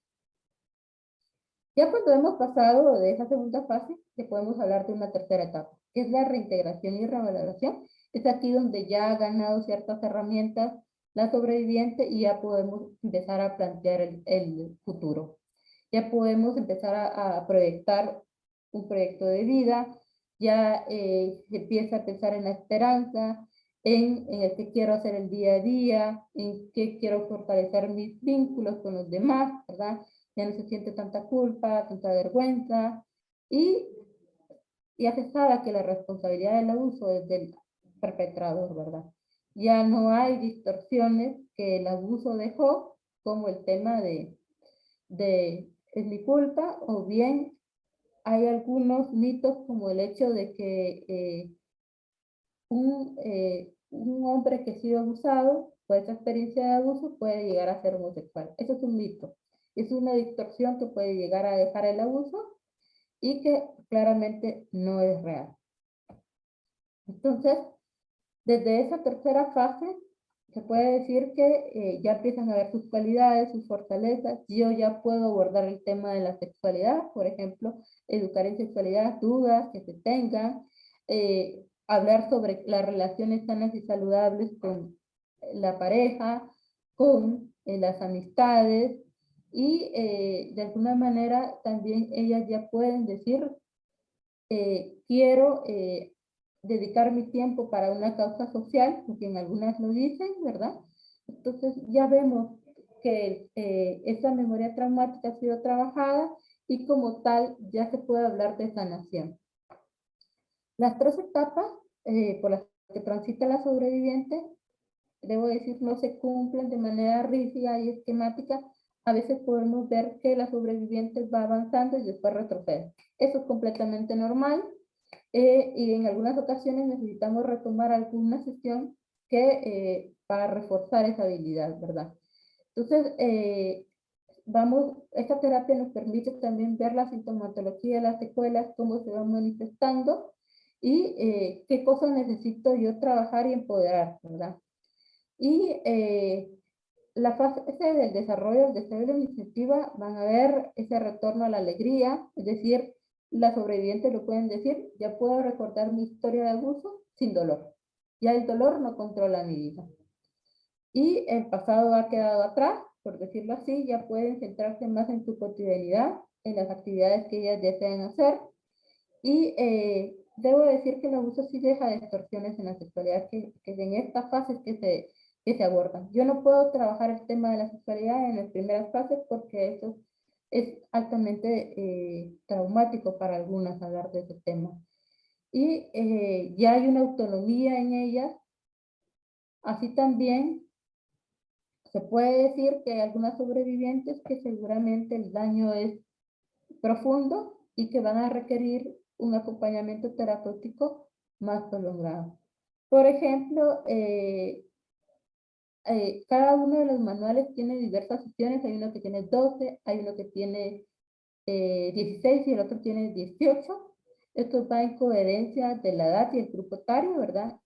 Ya cuando hemos pasado de esa segunda fase, ya podemos hablar de una tercera etapa, que es la reintegración y revaloración. Es aquí donde ya ha ganado ciertas herramientas la sobreviviente y ya podemos empezar a plantear el futuro. Ya podemos empezar a proyectar un proyecto de vida, ya se empieza a pensar en la esperanza, en el que quiero hacer el día a día, en qué quiero fortalecer mis vínculos con los demás, ¿verdad? Ya no se siente tanta culpa, tanta vergüenza, y ya se sabe que la responsabilidad del abuso es del perpetrador, ¿verdad? Ya no hay distorsiones que el abuso dejó, como el tema de es mi culpa, o bien hay algunos mitos como el hecho de que un hombre que ha sido abusado por esa experiencia de abuso puede llegar a ser homosexual. Eso es un mito. Es una distorsión que puede llegar a dejar el abuso y que claramente no es real. Entonces, desde esa tercera fase, se puede decir que ya empiezan a ver sus cualidades, sus fortalezas. Yo ya puedo abordar el tema de la sexualidad, por ejemplo, educar en sexualidad, dudas que se tengan, hablar sobre las relaciones sanas y saludables con la pareja, con las amistades, y de alguna manera también ellas ya pueden decir, quiero dedicar mi tiempo para una causa social, porque en algunas lo dicen, ¿verdad? Entonces ya vemos que esa memoria traumática ha sido trabajada y como tal ya se puede hablar de sanación. Las tres etapas por las que transita la sobreviviente, debo decir, no se cumplen de manera rígida y esquemática. A veces podemos ver que la sobreviviente va avanzando y después retrocede. Eso es completamente normal. Y en algunas ocasiones necesitamos retomar alguna sesión para reforzar esa habilidad, ¿verdad? Entonces, esta terapia nos permite también ver la sintomatología de las secuelas, cómo se van manifestando y qué cosas necesito yo trabajar y empoderar, ¿verdad? Y la fase del desarrollo del deseo de la iniciativa van a ver ese retorno a la alegría, es decir, las sobrevivientes lo pueden decir, ya puedo recordar mi historia de abuso sin dolor. Ya el dolor no controla mi vida. Y el pasado ha quedado atrás, por decirlo así, ya pueden centrarse más en su cotidianidad, en las actividades que ellas desean hacer. Y debo decir que el abuso sí deja distorsiones en la sexualidad, que en esta fase es que se abordan. Yo no puedo trabajar el tema de la sexualidad en las primeras fases porque eso es altamente traumático para algunas hablar de ese tema. Y ya hay una autonomía en ellas. Así también se puede decir que hay algunas sobrevivientes que seguramente el daño es profundo y que van a requerir un acompañamiento terapéutico más prolongado. Por ejemplo, cada uno de los manuales tiene diversas sesiones, hay uno que tiene 12, hay uno que tiene 16 y el otro tiene 18. Esto va en coherencia de la edad y el grupo etario, ¿verdad?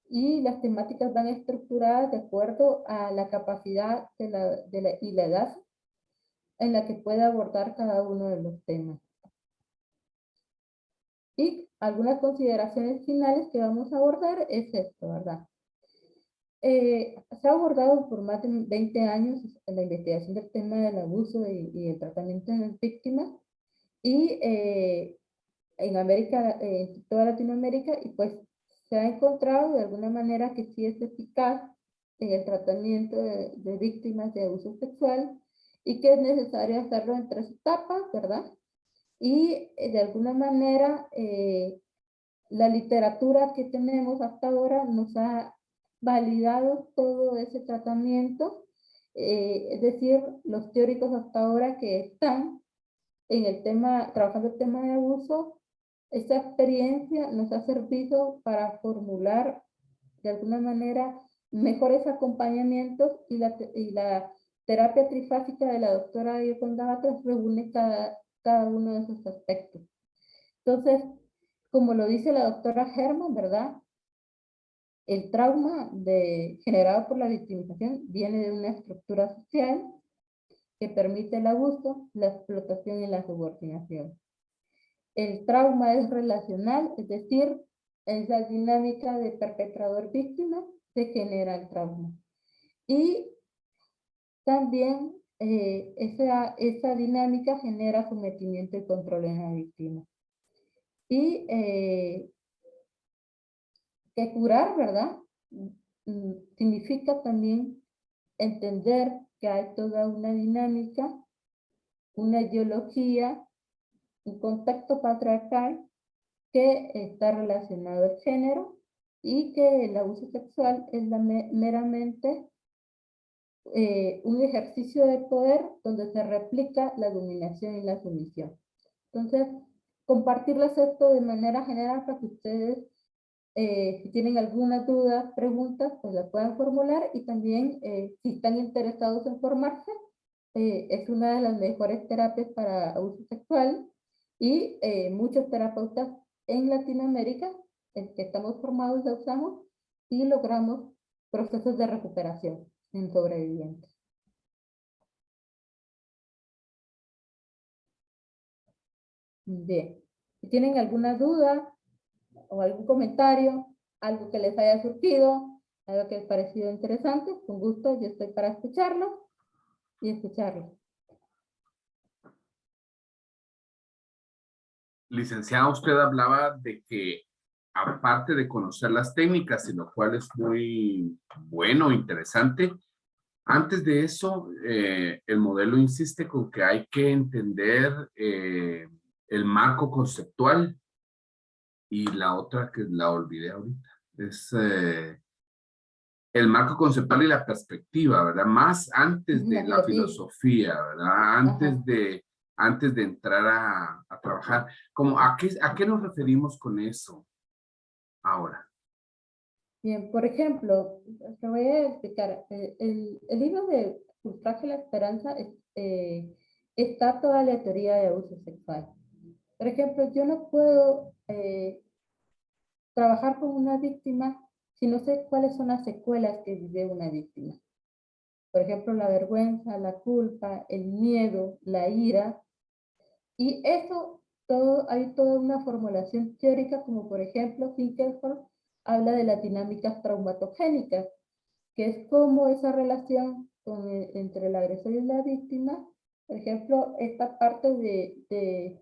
Y las temáticas van estructuradas de acuerdo a la capacidad y la edad en la que puede abordar cada uno de los temas. Y algunas consideraciones finales que vamos a abordar es esto, ¿verdad? Se ha abordado por más de 20 años la investigación del tema del abuso y el tratamiento de las víctimas, y en América, en toda Latinoamérica, y pues se ha encontrado de alguna manera que sí es eficaz en el tratamiento de víctimas de abuso sexual, y que es necesario hacerlo en 3 etapas, ¿verdad? Y de alguna manera la literatura que tenemos hasta ahora nos ha validado todo ese tratamiento, es decir, los teóricos hasta ahora que están en el tema, trabajando el tema de abuso, esta experiencia nos ha servido para formular de alguna manera mejores acompañamientos, y la terapia trifásica de la doctora Yoconda Batres reúne cada uno de esos aspectos. Entonces, como lo dice la doctora Herman, ¿verdad? El trauma generado por la victimización viene de una estructura social que permite el abuso, la explotación y la subordinación. El trauma es relacional, es decir, es la dinámica de perpetrador-víctima que genera el trauma. Y también esa dinámica genera sometimiento y control en la víctima. Y que curar, ¿verdad? Significa también entender que hay toda una dinámica, una ideología, un contexto patriarcal que está relacionado al género, y que el abuso sexual es meramente un ejercicio de poder donde se replica la dominación y la sumisión. Entonces, compartirles esto de manera general para que ustedes, si tienen alguna duda, preguntas, pues la puedan formular, y también si están interesados en formarse, es una de las mejores terapias para abuso sexual, y muchos terapeutas en Latinoamérica que estamos formados la usamos y logramos procesos de recuperación en sobrevivientes. Bien, si tienen alguna duda o algún comentario, algo que les haya surgido, algo que les haya parecido interesante, con gusto yo estoy para escucharlo y escucharlo. Licenciada, usted hablaba de que aparte de conocer las técnicas, y lo cual es muy bueno, interesante, antes de eso, el modelo insiste con que hay que entender el marco conceptual, y la otra que la olvidé ahorita, es el marco conceptual y la perspectiva, ¿verdad? Más antes de la filosofía, ¿verdad? Antes de entrar a trabajar. ¿A qué nos referimos con eso ahora? Bien, por ejemplo, te voy a explicar. El libro de Sufragio y la Esperanza está toda la teoría de abuso sexual. Por ejemplo, yo no puedo trabajar con una víctima si no sé cuáles son las secuelas que vive una víctima. Por ejemplo, la vergüenza, la culpa, el miedo, la ira. Y eso, hay toda una formulación teórica, como por ejemplo, Finkelstein habla de las dinámicas traumatogénicas, que es como esa relación entre el agresor y la víctima. Por ejemplo, esta parte de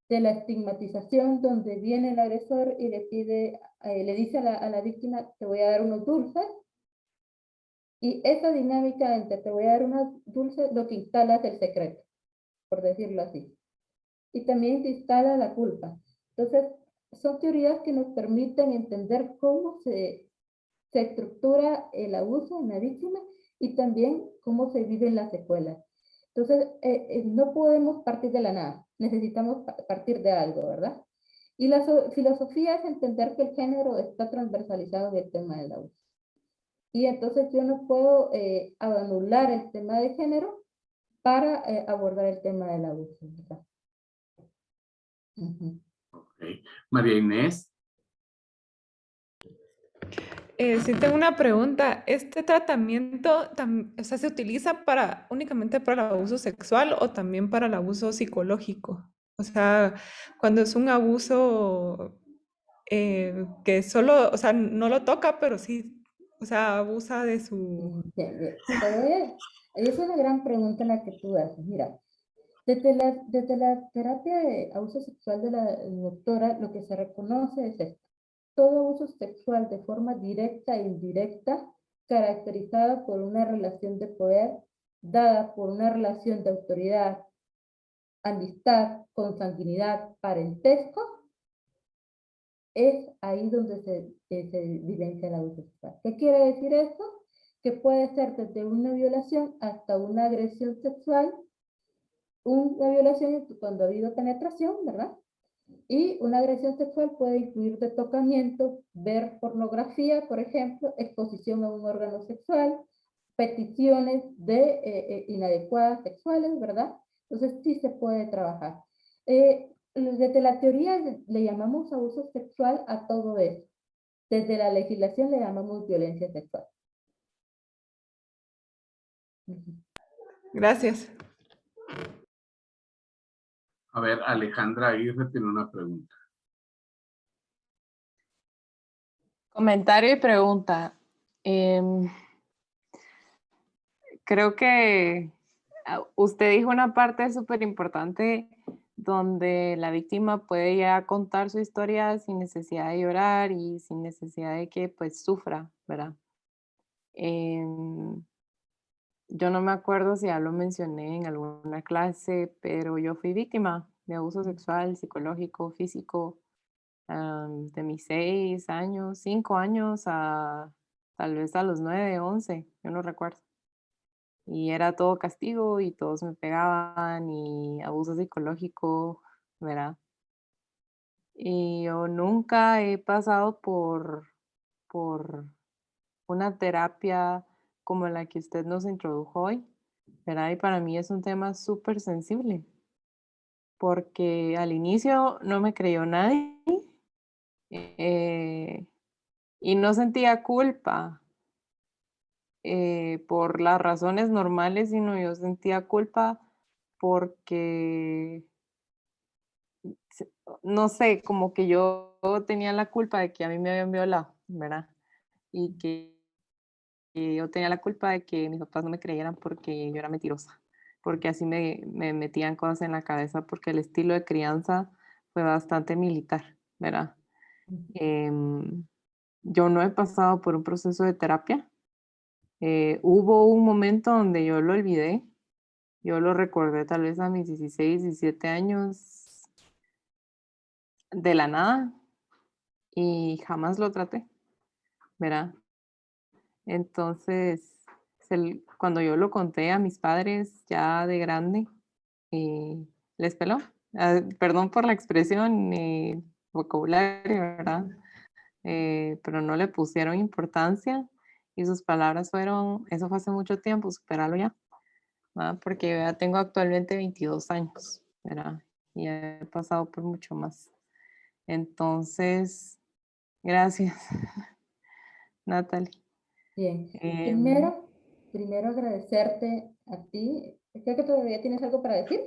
la estigmatización, donde viene el agresor y le dice a la víctima, te voy a dar unos dulces, y esa dinámica entre te voy a dar unos dulces, lo que instala es el secreto, por decirlo así. Y también se instala la culpa. Entonces, son teorías que nos permiten entender cómo se estructura el abuso en la víctima, y también cómo se viven las secuelas. Entonces, no podemos partir de la nada, necesitamos partir de algo, ¿verdad? Y la filosofía es entender que el género está transversalizado en el tema del abuso. Y entonces yo no puedo anular el tema de género para abordar el tema del abuso, ¿verdad? Ujú. Ok. María Inés. Sí tengo una pregunta. ¿Este tratamiento o sea, se utiliza únicamente para el abuso sexual o también para el abuso psicológico? O sea, cuando es un abuso que solo, o sea, no lo toca, pero sí, o sea, abusa de su... Bien, bien. Es una gran pregunta la que tú haces. Mira, desde la terapia de abuso sexual de la doctora, lo que se reconoce es esto. Todo abuso sexual de forma directa e indirecta, caracterizada por una relación de poder, dada por una relación de autoridad, amistad, consanguinidad, parentesco, es ahí donde se vivencia el abuso sexual. ¿Qué quiere decir esto? Que puede ser desde una violación hasta una agresión sexual, una violación es cuando ha habido penetración, ¿verdad? Y una agresión sexual puede incluir de tocamiento, ver pornografía, por ejemplo, exposición a un órgano sexual, peticiones de inadecuadas sexuales, ¿verdad? Entonces sí se puede trabajar. Desde la teoría le llamamos abuso sexual a todo eso. Desde la legislación le llamamos violencia sexual. Gracias. A ver, Alejandra Aguirre tiene una pregunta. Comentario y pregunta. Creo que usted dijo una parte súper importante donde la víctima puede ya contar su historia sin necesidad de llorar y sin necesidad de que pues sufra, ¿verdad? Yo no me acuerdo si ya lo mencioné en alguna clase, pero yo fui víctima de abuso sexual, psicológico, físico, de mis 6 años, 5 años a tal vez a los 9, 11, yo no recuerdo. Y era todo castigo y todos me pegaban y abuso psicológico, ¿verdad? Y yo nunca he pasado por una terapia como la que usted nos introdujo hoy, ¿verdad? Y para mí es un tema súper sensible, porque al inicio no me creyó nadie eh, y no sentía culpa por las razones normales, sino yo sentía culpa porque, no sé, como que yo tenía la culpa de que a mí me habían violado, ¿verdad? Y que yo tenía la culpa de que mis papás no me creyeran porque yo era mentirosa, porque así me metían cosas en la cabeza, porque el estilo de crianza fue bastante militar, ¿verdad? Em, yo no he pasado por un proceso de terapia. Hubo un momento donde yo lo olvidé, yo lo recordé tal vez a mis 16, 17 años de la nada y jamás lo traté, ¿verdad? Entonces, cuando yo lo conté a mis padres ya de grande, les peló. Perdón por la expresión y vocabulario, ¿verdad? Pero no le pusieron importancia y sus palabras fueron, eso fue hace mucho tiempo, superalo ya, ¿verdad? Porque yo ya tengo actualmente 22 años, ¿verdad? Y he pasado por mucho más. Entonces, gracias, Natalie. Bien. Em, Primero agradecerte a ti. Creo que todavía tienes algo para decir.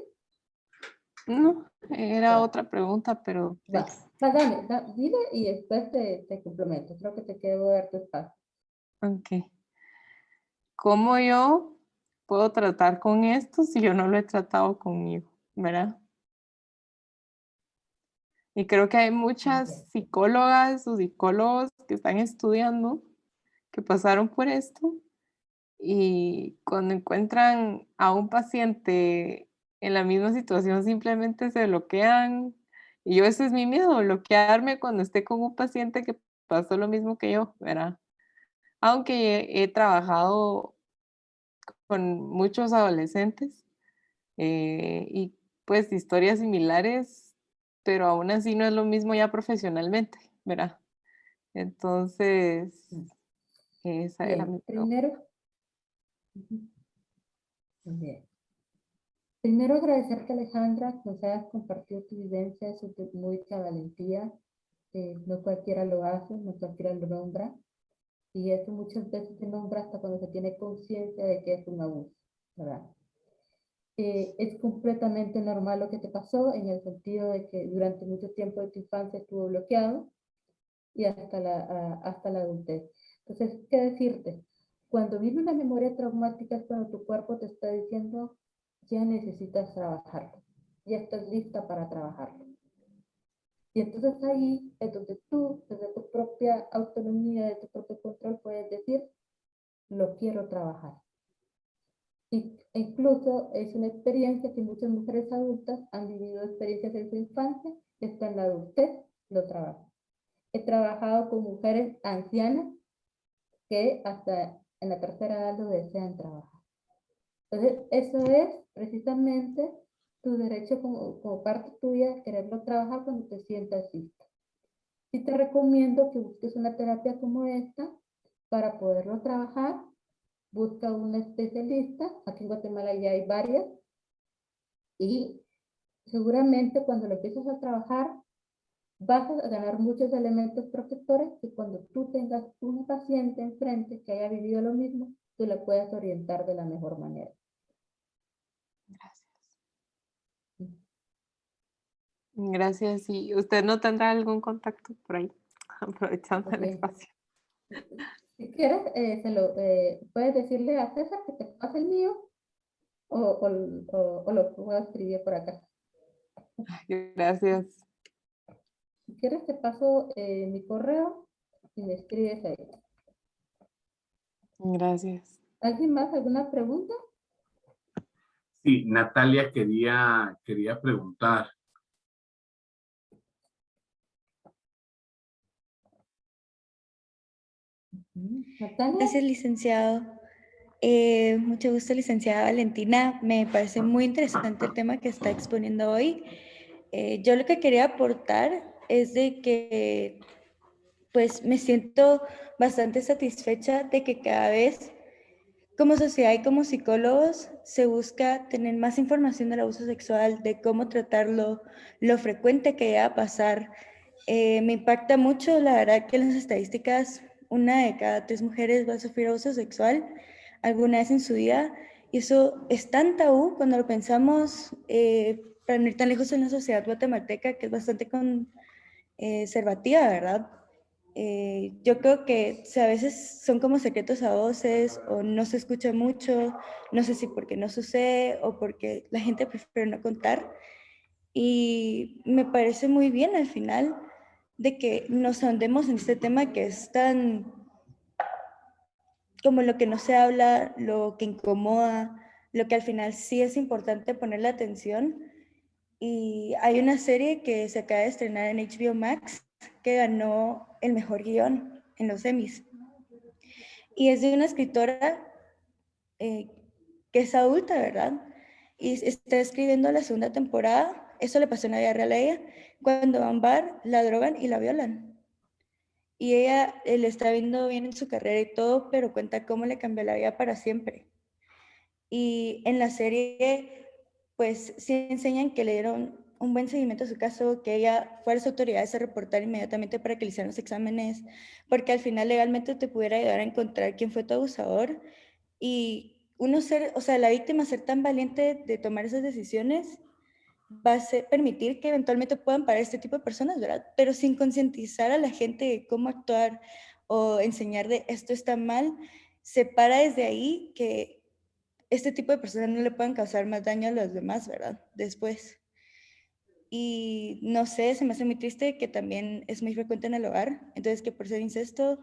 no, era Va, otra pregunta, pero va. Dale, dile y después te complemento. Creo que te quedo dar tu espacio. ok. ¿Cómo yo puedo tratar con esto si yo no lo he tratado conmigo, verdad? Y creo que hay muchas Bien. psicólogas o psicólogos que están estudiando, que pasaron por esto y cuando encuentran a un paciente en la misma situación simplemente se bloquean. Y yo ese es mi miedo, bloquearme cuando esté con un paciente que pasó lo mismo que yo, ¿verdad? Aunque he trabajado con muchos adolescentes y pues historias similares, pero aún así no es lo mismo ya profesionalmente, ¿verdad? Entonces, esa era Bien. mi pregunta. Primero. Ujú. Bien. Primero agradecerte, Alejandra, que nos hayas compartido tu vivencia, eso de mucha valentía. No cualquiera lo hace, no cualquiera lo nombra. Y eso muchas veces se nombra hasta cuando se tiene conciencia de que es un abuso, ¿verdad? Es completamente normal lo que te pasó en el sentido de que durante mucho tiempo de tu infancia estuvo bloqueado y hasta la adultez. Entonces, ¿qué decirte? Cuando viene una memoria traumática es cuando tu cuerpo te está diciendo, ya necesitas trabajarlo, ya estás lista para trabajarlo. Y entonces ahí es donde tú, desde tu propia autonomía, de tu propio control, puedes decir, lo quiero trabajar. Y incluso es una experiencia que muchas mujeres adultas han vivido experiencias en su infancia, está en la adultez, lo trabajan. He trabajado con mujeres ancianas que hasta en la tercera edad lo desean trabajar. Entonces, eso es precisamente tu derecho como parte tuya de quererlo trabajar cuando te sientas lista. Sí te recomiendo que busques una terapia como esta para poderlo trabajar. Busca un especialista. Aquí en Guatemala ya hay varias. Y seguramente cuando lo empieces a trabajar vas a ganar muchos elementos protectores que cuando tú tengas un paciente enfrente que haya vivido lo mismo, tú le puedas orientar de la mejor manera. Gracias. Gracias. ¿Y usted no tendrá algún contacto por ahí? Aprovechando el Okay. espacio. Si quieres, puedes decirle a César que te pase el mío o lo puedo escribir por acá. Gracias. Si quieres, te paso mi correo y me escribes ahí. Gracias. ¿Alguien más? ¿Alguna pregunta? Sí, Natalia quería preguntar. Natalia. Gracias, licenciado. Mucho gusto, licenciada Valentina. Me parece muy interesante el tema que está exponiendo hoy. Yo lo que quería aportar es de que pues me siento bastante satisfecha de que cada vez como sociedad y como psicólogos se busca tener más información del abuso sexual, de cómo tratarlo, lo frecuente que llega a pasar. Me impacta mucho, la verdad, que en las estadísticas 1 de cada 3 mujeres va a sufrir abuso sexual alguna vez en su vida. Y eso es tan tabú cuando lo pensamos, para no ir tan lejos en la sociedad guatemalteca, que es bastante conservativa, ¿verdad? Yo creo que a veces son como secretos a voces o no se escucha mucho, no sé si porque no sucede o porque la gente prefiere no contar. Y me parece muy bien al final de que nos ahondemos en este tema que es tan como lo que no se habla, lo que incomoda, lo que al final sí es importante ponerle atención. Y hay una serie que se acaba de estrenar en HBO Max que ganó el mejor guión en los Emmys. Y es de una escritora eh, que es adulta, ¿verdad? Y está escribiendo la segunda temporada. Eso le pasó en la vida real a ella. Cuando va a un bar, la drogan y la violan. Y ella le está viendo bien en su carrera y todo, pero cuenta cómo le cambió la vida para siempre. Y en la serie, pues sí enseñan que le dieron un buen seguimiento a su caso, que ella fue a las autoridades a reportar inmediatamente para que le hicieran los exámenes, porque al final legalmente te pudiera ayudar a encontrar quién fue tu abusador. Y uno ser, o sea, la víctima ser tan valiente de tomar esas decisiones va a permitir que eventualmente puedan parar este tipo de personas, ¿verdad? Pero sin concientizar a la gente de cómo actuar o enseñar de esto está mal, se para desde ahí que este tipo de personas no le pueden causar más daño a los demás, ¿verdad? Después. Y no sé, se me hace muy triste que también es muy frecuente en el hogar, entonces que por ser incesto,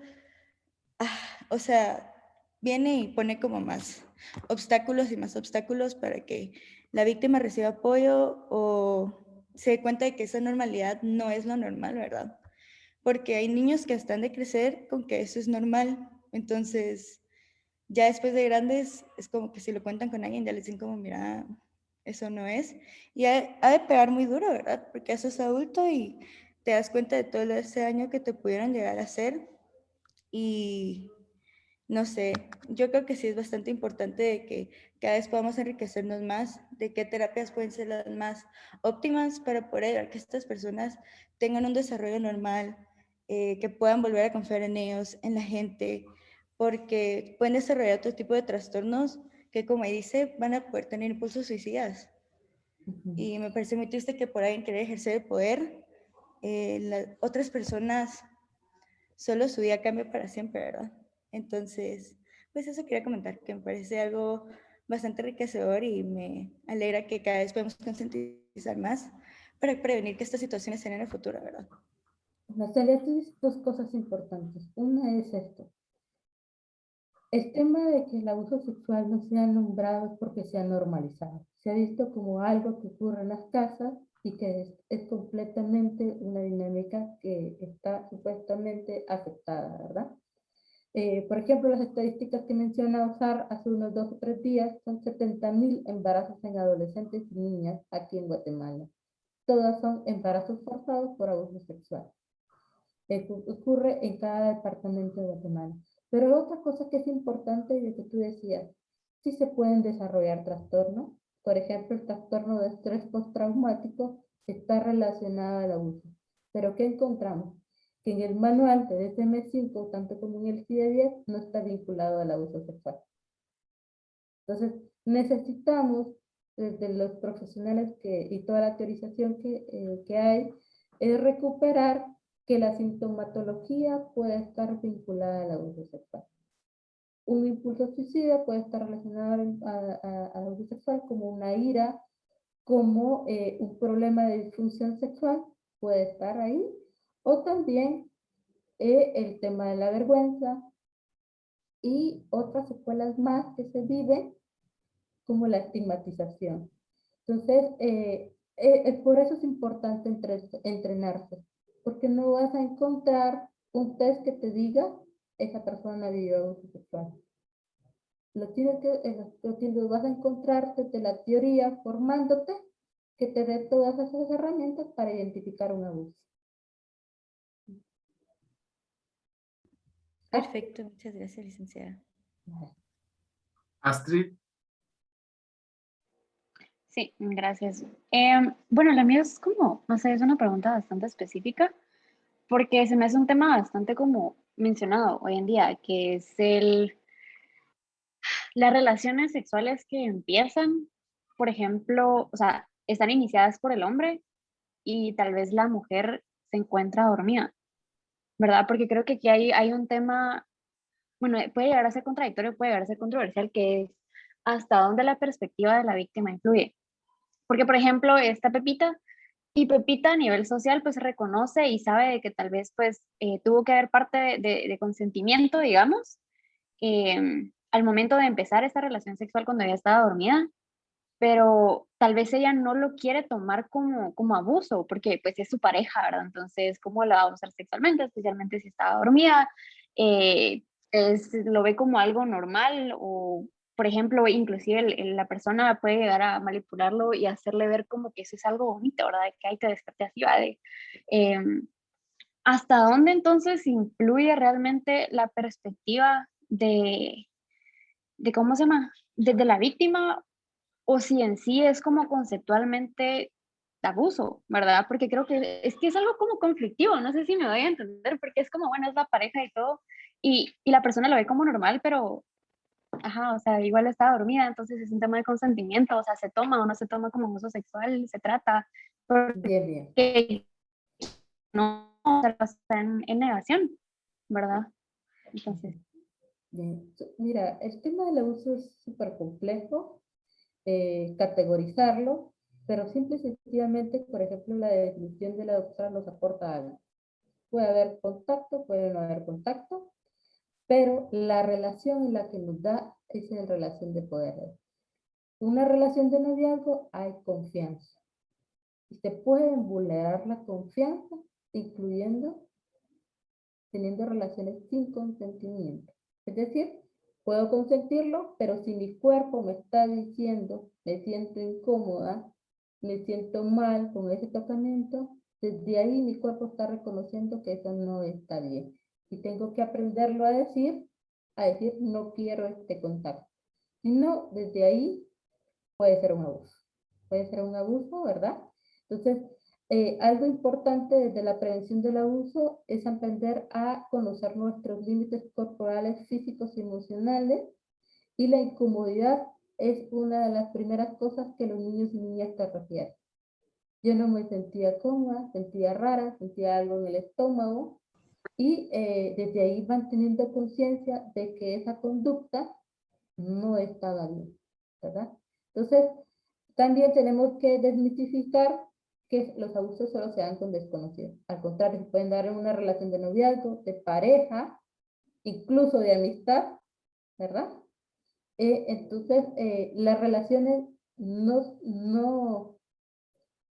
o sea, viene y pone como más obstáculos y más obstáculos para que la víctima reciba apoyo o se dé cuenta de que esa normalidad no es lo normal, ¿verdad? Porque hay niños que están de crecer con que eso es normal, entonces ya después de grandes es como que si lo cuentan con alguien ya les dicen como, mira, eso no es. Y ha de pegar muy duro, ¿verdad? Porque eso es adulto y te das cuenta de todo ese daño que te pudieron llegar a hacer y no sé, yo creo que sí es bastante importante de que cada vez podamos enriquecernos más, de qué terapias pueden ser las más óptimas para poder ayudar a que estas personas tengan un desarrollo normal, que puedan volver a confiar en ellos, en la gente, porque pueden desarrollar otro tipo de trastornos que, como dice, van a poder tener impulsos suicidas. Y me parece muy triste que por alguien querer ejercer el poder, las otras personas, solo su vida cambia para siempre, ¿verdad? Entonces, pues eso quería comentar, que me parece algo bastante enriquecedor y me alegra que cada vez podemos concientizar más para prevenir que estas situaciones se den en el futuro, ¿verdad? Natalia, tú dices dos cosas importantes. Una es esto. El tema de que el abuso sexual no sea nombrado es porque se ha normalizado. Se ha visto como algo que ocurre en las casas y que es completamente una dinámica que está supuestamente aceptada, ¿verdad? Por ejemplo, las estadísticas que menciona Osar hace unos 2 o 3 días son 70.000 embarazos en adolescentes y niñas aquí en Guatemala. Todas son embarazos forzados por abuso sexual. Ocurre en cada departamento de Guatemala. Pero otra cosa que es importante y de que tú decías, sí se pueden desarrollar trastornos. Por ejemplo, el trastorno de estrés postraumático está relacionado al abuso. Pero ¿qué encontramos? Que en el manual de DSM-5, tanto como en el CIE-10, no está vinculado al abuso sexual. Entonces, necesitamos, desde los profesionales y toda la teorización que hay, es recuperar que la sintomatología puede estar vinculada al abuso sexual. Un impulso suicida puede estar relacionado al abuso sexual, como una ira, como un problema de disfunción sexual puede estar ahí, o también el tema de la vergüenza y otras secuelas más que se viven, como la estigmatización. Entonces, por eso es importante entrenarse, porque no vas a encontrar un test que te diga esa persona vivió abuso sexual. Lo vas a encontrar desde la teoría, formándote, que te dé todas esas herramientas para identificar un abuso. Perfecto, muchas gracias, licenciada. Astrid, Sí, gracias. Bueno, la mía es como, no sé, es una pregunta bastante específica, porque se me hace un tema bastante como mencionado hoy en día, que es las relaciones sexuales que empiezan, por ejemplo, o sea, están iniciadas por el hombre y tal vez la mujer se encuentra dormida, ¿verdad? Porque creo que aquí hay un tema, bueno, puede llegar a ser contradictorio, puede llegar a ser controversial, que es hasta dónde la perspectiva de la víctima influye. Porque, por ejemplo, esta Pepita, y Pepita a nivel social, pues reconoce y sabe de que tal vez, pues, tuvo que haber parte de consentimiento, digamos, al momento de empezar esta relación sexual cuando ella estaba dormida, pero tal vez ella no lo quiere tomar como abuso, porque pues es su pareja, ¿verdad? Entonces, ¿cómo la va a abusar sexualmente? Especialmente si estaba dormida, lo ve como algo normal o, por ejemplo, inclusive la persona puede llegar a manipularlo y hacerle ver como que eso es algo bonito, ¿verdad? Que hay que despertar así, ¿va? ¿Hasta dónde entonces influye realmente la perspectiva de cómo se llama? Desde la víctima o si en sí es como conceptualmente abuso, ¿verdad? Porque creo que es algo como conflictivo, no sé si me doy a entender, porque es como, bueno, es la pareja y todo, y la persona lo ve como normal, pero, ajá, o sea, igual está dormida, entonces es un tema de consentimiento, o sea, se toma o no se toma como abuso sexual, se trata, Bien, bien. porque no se está en negación, ¿verdad? Entonces, Bien. Mira, el tema del abuso es súper complejo, categorizarlo, pero simple y sencillamente, por ejemplo, la definición de la doctora nos aporta algo. Puede haber contacto, puede no haber contacto, pero la relación en la que nos da es en relación de poder. Una relación de noviazgo hay confianza. Y se pueden vulnerar la confianza, incluyendo teniendo relaciones sin consentimiento. Es decir, puedo consentirlo, pero si mi cuerpo me está diciendo, me siento incómoda, me siento mal con ese tocamiento, desde ahí mi cuerpo está reconociendo que eso no está bien. Y tengo que aprenderlo a decir a decir no quiero este contacto, sino desde ahí puede ser un abuso. Puede ser un abuso, ¿verdad? Entonces, algo importante desde la prevención del abuso es aprender a conocer nuestros límites corporales, físicos y emocionales, y la incomodidad es una de las primeras cosas que los niños y niñas te refieren. Yo no me sentía cómoda, sentía rara, sentía algo en el estómago, y desde ahí van teniendo conciencia de que esa conducta no estaba bien, ¿verdad? Entonces, también tenemos que desmitificar que los abusos solo se dan con desconocidos. Al contrario, se pueden dar en una relación de noviazgo, de pareja, incluso de amistad, ¿verdad? Entonces, las relaciones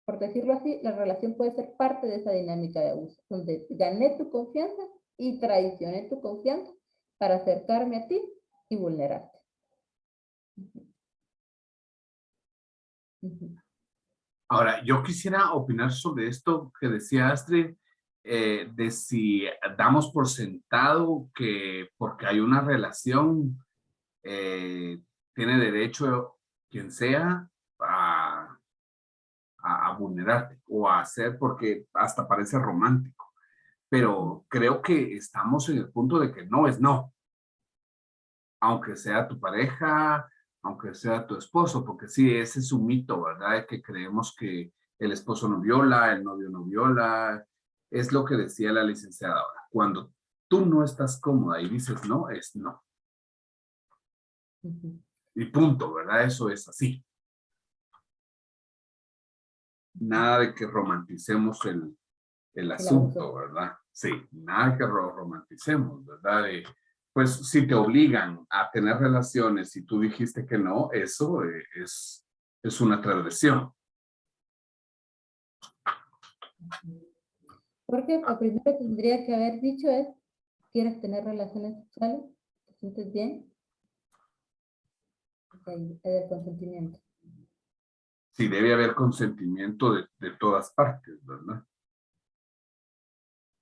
por decirlo así, la relación puede ser parte de esa dinámica de abuso, donde gané tu confianza y traicioné tu confianza para acercarme a ti y vulnerarte. Ujú. Ahora, yo quisiera opinar sobre esto que decía Astrid, de si damos por sentado que porque hay una relación, tiene derecho quien sea a vulnerarte o a hacer, porque hasta parece romántico. Pero creo que estamos en el punto de que no es no, aunque sea tu pareja, aunque sea tu esposo, porque sí, ese es un mito, ¿verdad? De que creemos que el esposo no viola, el novio no viola. Es lo que decía la licenciada ahora. Cuando tú no estás cómoda y dices no, es no. Ujú. Y punto, ¿verdad? Eso es así. Nada de que romanticemos el El abuso. asunto, ¿verdad? Sí, nada que romanticemos, ¿verdad? Pues si te obligan a tener relaciones y tú dijiste que no, eso es una transgresión. Porque lo primero que tendría que haber dicho es, ¿quieres tener relaciones sexuales? ¿Te sientes bien? Ahí hay el consentimiento. Sí, debe haber consentimiento de todas partes, ¿verdad?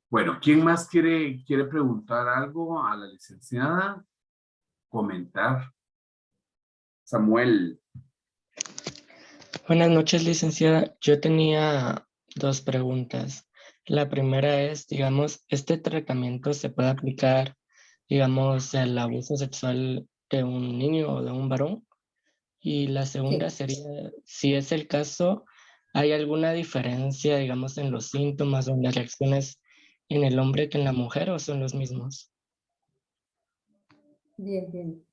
Bueno, ¿quién más quiere preguntar algo a la licenciada? Comentar. Samuel. Buenas noches, licenciada. Yo tenía dos preguntas. La primera es, digamos, ¿este tratamiento se puede aplicar, digamos, al abuso sexual de un niño o de un varón? Y la segunda Sí. sería, si es el caso, ¿hay alguna diferencia, digamos, en los síntomas o en las reacciones en el hombre que en la mujer o son los mismos? Bien, bien.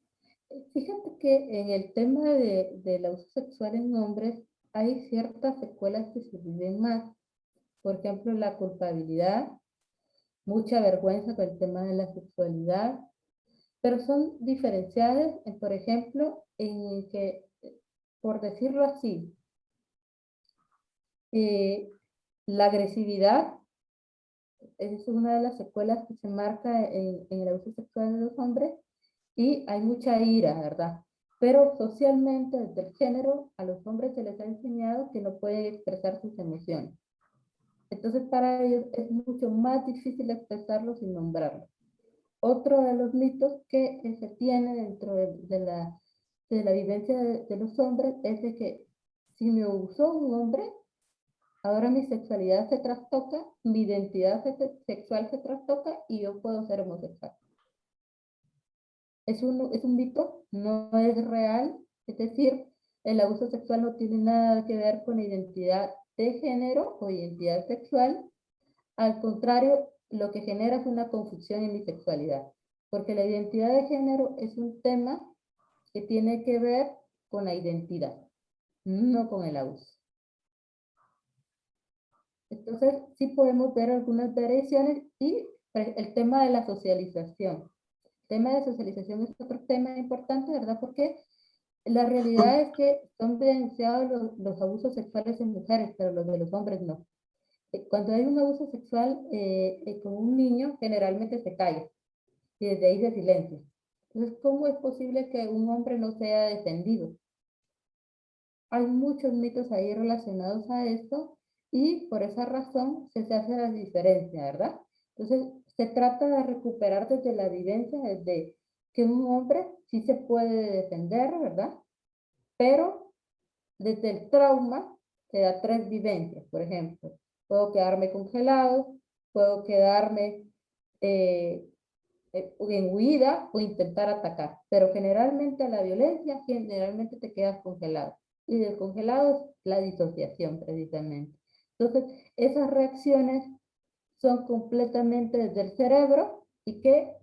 Fíjate que en el tema del abuso sexual en hombres hay ciertas secuelas que se viven más. Por ejemplo, la culpabilidad, mucha vergüenza con el tema de la sexualidad, pero son diferenciadas, por ejemplo, en que, por decirlo así, eh, la agresividad es una de las secuelas que se marca en el abuso sexual de los hombres, y hay mucha ira, ¿verdad? Pero socialmente, desde el género, a los hombres se les ha enseñado que no pueden expresar sus emociones. Entonces, para ellos es mucho más difícil expresarlo sin nombrarlo. Otro de los mitos que se tiene dentro de la vivencia de los hombres es de que si me usó un hombre, ahora mi sexualidad se trastoca, mi identidad sexual se trastoca y yo puedo ser homosexual. Es un mito, no es real, es decir, el abuso sexual no tiene nada que ver con identidad de género o identidad sexual. Al contrario, lo que genera es una confusión en mi sexualidad, porque la identidad de género es un tema que tiene que ver con la identidad, no con el abuso. Entonces, sí podemos ver algunas variaciones, y el tema de la socialización. El tema de socialización es otro tema importante, ¿verdad? Porque la realidad es que son denunciados los abusos sexuales en mujeres, pero los de los hombres no. Cuando hay un abuso sexual con un niño, generalmente se calla y desde ahí se silencia. Entonces, ¿cómo es posible que un hombre no sea defendido? Hay muchos mitos ahí relacionados a esto, y por esa razón se hace la diferencia, ¿verdad? Entonces, se trata de recuperar desde la vivencia, desde que un hombre sí se puede defender, ¿verdad? Pero desde el trauma se da 3 vivencias, por ejemplo. Puedo quedarme congelado, puedo quedarme en huida o intentar atacar. Pero generalmente a la violencia, generalmente te quedas congelado. Y del congelado es la disociación precisamente. Entonces, esas reacciones son completamente desde el cerebro y que,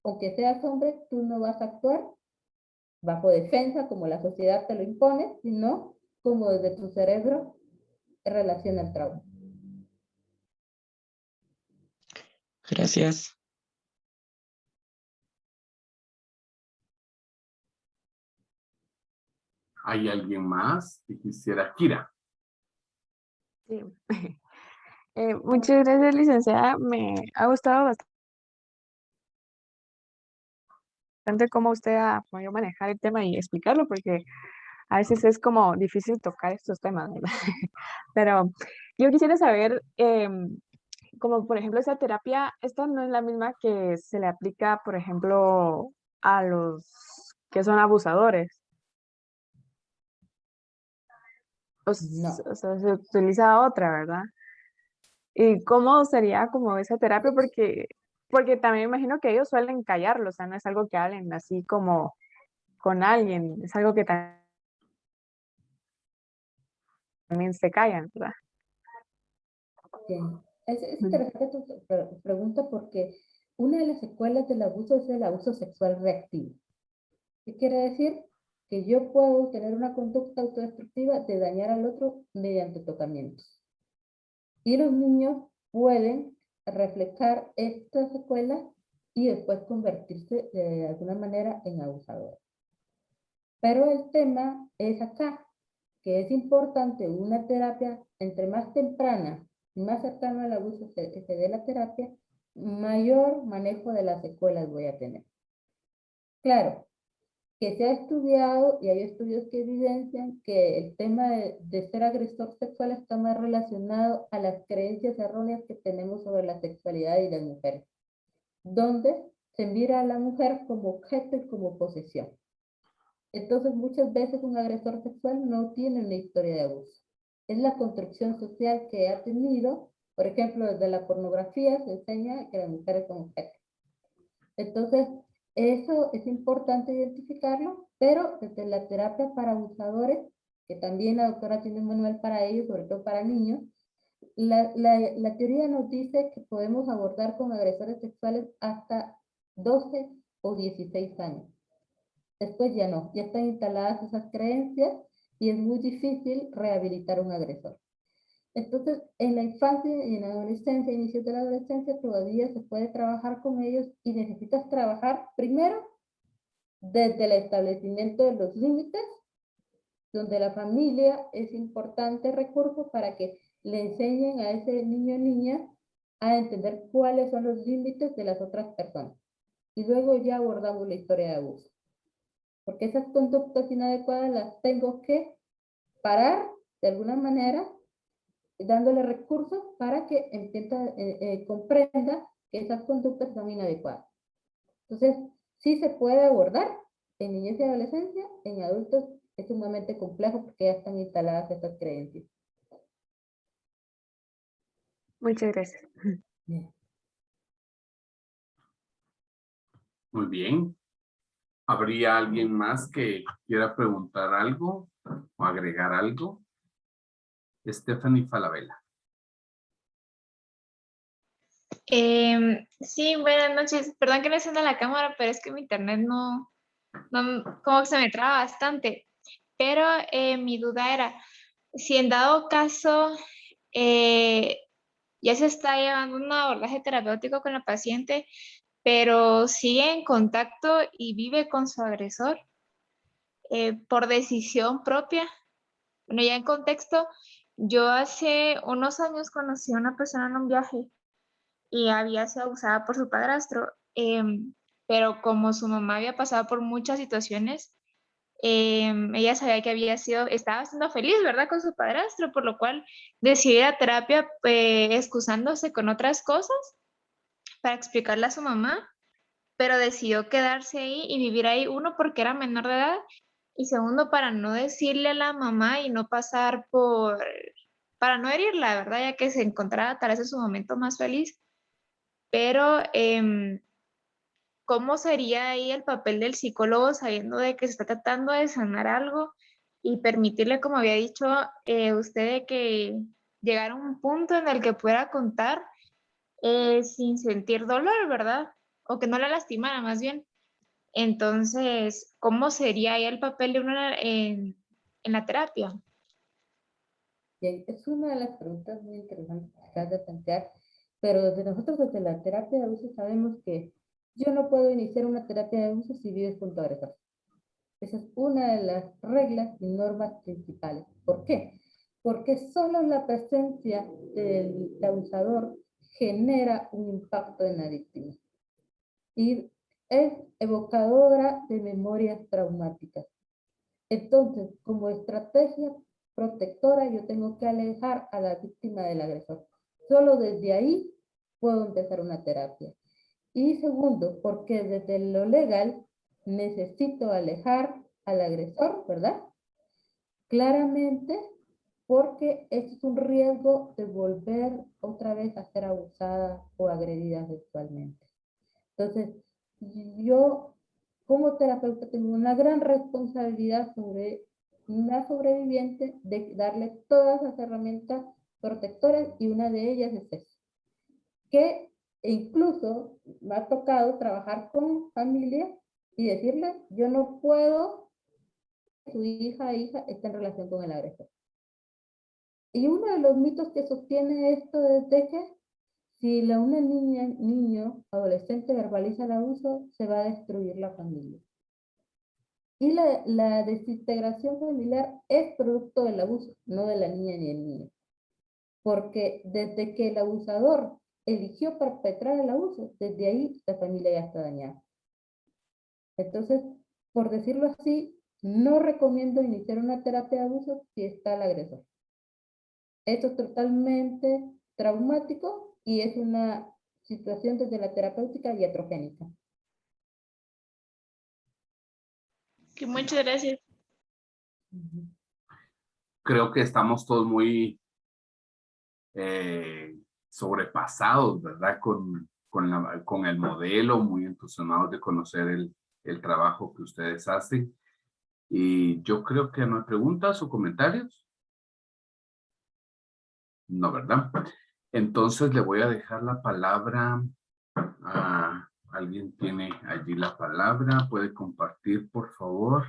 aunque seas hombre, tú no vas a actuar bajo defensa como la sociedad te lo impone, sino como desde tu cerebro en relación al trauma. Gracias. ¿Hay alguien más que quisiera? Kira. Sí. Muchas gracias, licenciada. Me ha gustado bastante cómo usted ha podido manejar el tema y explicarlo, porque a veces es como difícil tocar estos temas, ¿verdad? Pero yo quisiera saber, como por ejemplo, esa terapia, esta no es la misma que se le aplica, por ejemplo, a los que son abusadores. No. O sea, se utiliza otra, ¿verdad? ¿Y cómo sería como esa terapia? Porque también imagino que ellos suelen callarlo, o sea, no es algo que hablen así como con alguien, es algo que también se callan, ¿verdad? Bien. Es Mm. interesante tu pregunta porque una de las secuelas del abuso es el abuso sexual reactivo. ¿Qué quiere decir? Que yo puedo tener una conducta autodestructiva de dañar al otro mediante tocamientos. Y los niños pueden reflejar estas secuelas y después convertirse de alguna manera en abusadores. Pero el tema es acá, que es importante una terapia entre más temprana y más cercana al abuso que se dé la terapia, mayor manejo de las secuelas voy a tener. Claro, que se ha estudiado y hay estudios que evidencian que el tema de ser agresor sexual está más relacionado a las creencias erróneas que tenemos sobre la sexualidad y las mujeres, donde se mira a la mujer como objeto y como posesión. Entonces, muchas veces un agresor sexual no tiene una historia de abuso. Es la construcción social que ha tenido, por ejemplo, desde la pornografía se enseña que las mujeres son objetos. Entonces, eso es importante identificarlo, pero desde la terapia para abusadores, que también la doctora tiene un manual para ellos, sobre todo para niños, la teoría nos dice que podemos abordar con agresores sexuales hasta 12 o 16 años. Después ya no, ya están instaladas esas creencias y es muy difícil rehabilitar a un agresor. Entonces, en la infancia y en la adolescencia, inicios de la adolescencia, todavía se puede trabajar con ellos y necesitas trabajar primero desde el establecimiento de los límites, donde la familia es importante recurso para que le enseñen a ese niño o niña a entender cuáles son los límites de las otras personas. Y luego ya abordamos la historia de abuso. Porque esas conductas inadecuadas las tengo que parar de alguna manera, dándole recursos para que comprenda que esas conductas son inadecuadas. Entonces, sí se puede abordar en niñez y adolescencia, en adultos es sumamente complejo porque ya están instaladas esas creencias. Muchas gracias. Bien. Muy bien. ¿Habría alguien más que quiera preguntar algo o agregar algo? Stephanie Falabella. Sí, buenas noches. Perdón que no encienda la cámara, pero es que mi internet no como que se me traba bastante. Pero mi duda era, si en dado caso ya se está llevando un abordaje terapéutico con la paciente, pero sigue en contacto y vive con su agresor por decisión propia. Bueno, ya en contexto, yo hace unos años conocí a una persona en un viaje y había sido abusada por su padrastro, pero como su mamá había pasado por muchas situaciones, ella sabía que estaba siendo feliz, ¿verdad? Con su padrastro, por lo cual decidió ir a terapia excusándose con otras cosas para explicarle a su mamá, pero decidió quedarse ahí y vivir ahí, uno, porque era menor de edad, y segundo, para no decirle a la mamá y no pasar para no herirla, ¿verdad? Ya que se encontraba tal vez en su momento más feliz, pero ¿cómo sería ahí el papel del psicólogo sabiendo de que se está tratando de sanar algo y permitirle, como había dicho usted, de que llegara a un punto en el que pueda contar sin sentir dolor, ¿verdad? O que no la lastimara más bien. Entonces, ¿cómo sería ahí el papel de uno en la terapia? Bien, es una de las preguntas muy interesantes que acabas de plantear, pero desde nosotros desde la terapia de abuso sabemos que yo no puedo iniciar una terapia de abuso si vives con tu agresor. Esa es una de las reglas y normas principales. ¿Por qué? Porque solo la presencia del abusador genera un impacto en la víctima y es evocadora de memorias traumáticas. Entonces, como estrategia protectora, yo tengo que alejar a la víctima del agresor. Solo desde ahí puedo empezar una terapia. Y segundo, porque desde lo legal necesito alejar al agresor, ¿verdad? Claramente, porque esto es un riesgo de volver otra vez a ser abusada o agredida sexualmente. Entonces, yo como terapeuta tengo una gran responsabilidad sobre una sobreviviente de darle todas las herramientas protectoras y una de ellas es eso. Que incluso me ha tocado trabajar con familias y decirles, yo no puedo que su hija esté en relación con el agresor. Y uno de los mitos que sostiene esto es de que si una niña, niño, adolescente verbaliza el abuso, se va a destruir la familia. Y la desintegración familiar es producto del abuso, no de la niña ni el niño. Porque desde que el abusador eligió perpetrar el abuso, desde ahí la familia ya está dañada. Entonces, por decirlo así, no recomiendo iniciar una terapia de abuso si está el agresor. Esto es totalmente traumático y es una situación desde la terapéutica iatrogénica. Que muchas gracias. Creo que estamos todos muy sobrepasados, ¿verdad? Con el modelo, muy entusiasmados de conocer el trabajo que ustedes hacen. Y yo creo que no hay preguntas o comentarios. No, ¿verdad? Entonces le voy a dejar la palabra a alguien. Tiene allí la palabra. Puede compartir, por favor.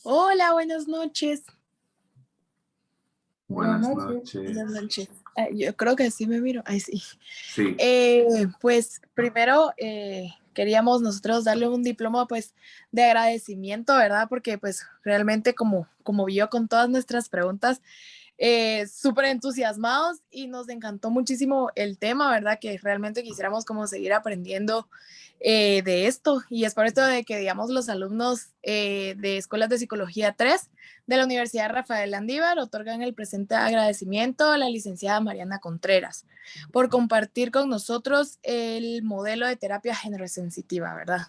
Hola, buenas noches. Buenas noches. Buenas noches. Yo creo que sí me miro. Ay, sí. Sí. Pues primero queríamos nosotros darle un diploma pues de agradecimiento, ¿verdad? Porque pues realmente como vio con todas nuestras preguntas, súper entusiasmados y nos encantó muchísimo el tema, ¿verdad? Que realmente quisiéramos como seguir aprendiendo de esto y es por esto de que, digamos, los alumnos de Escuelas de Psicología 3 de la Universidad Rafael Landívar otorgan el presente agradecimiento a la licenciada Mariana Contreras por compartir con nosotros el modelo de terapia género-sensitiva, ¿verdad?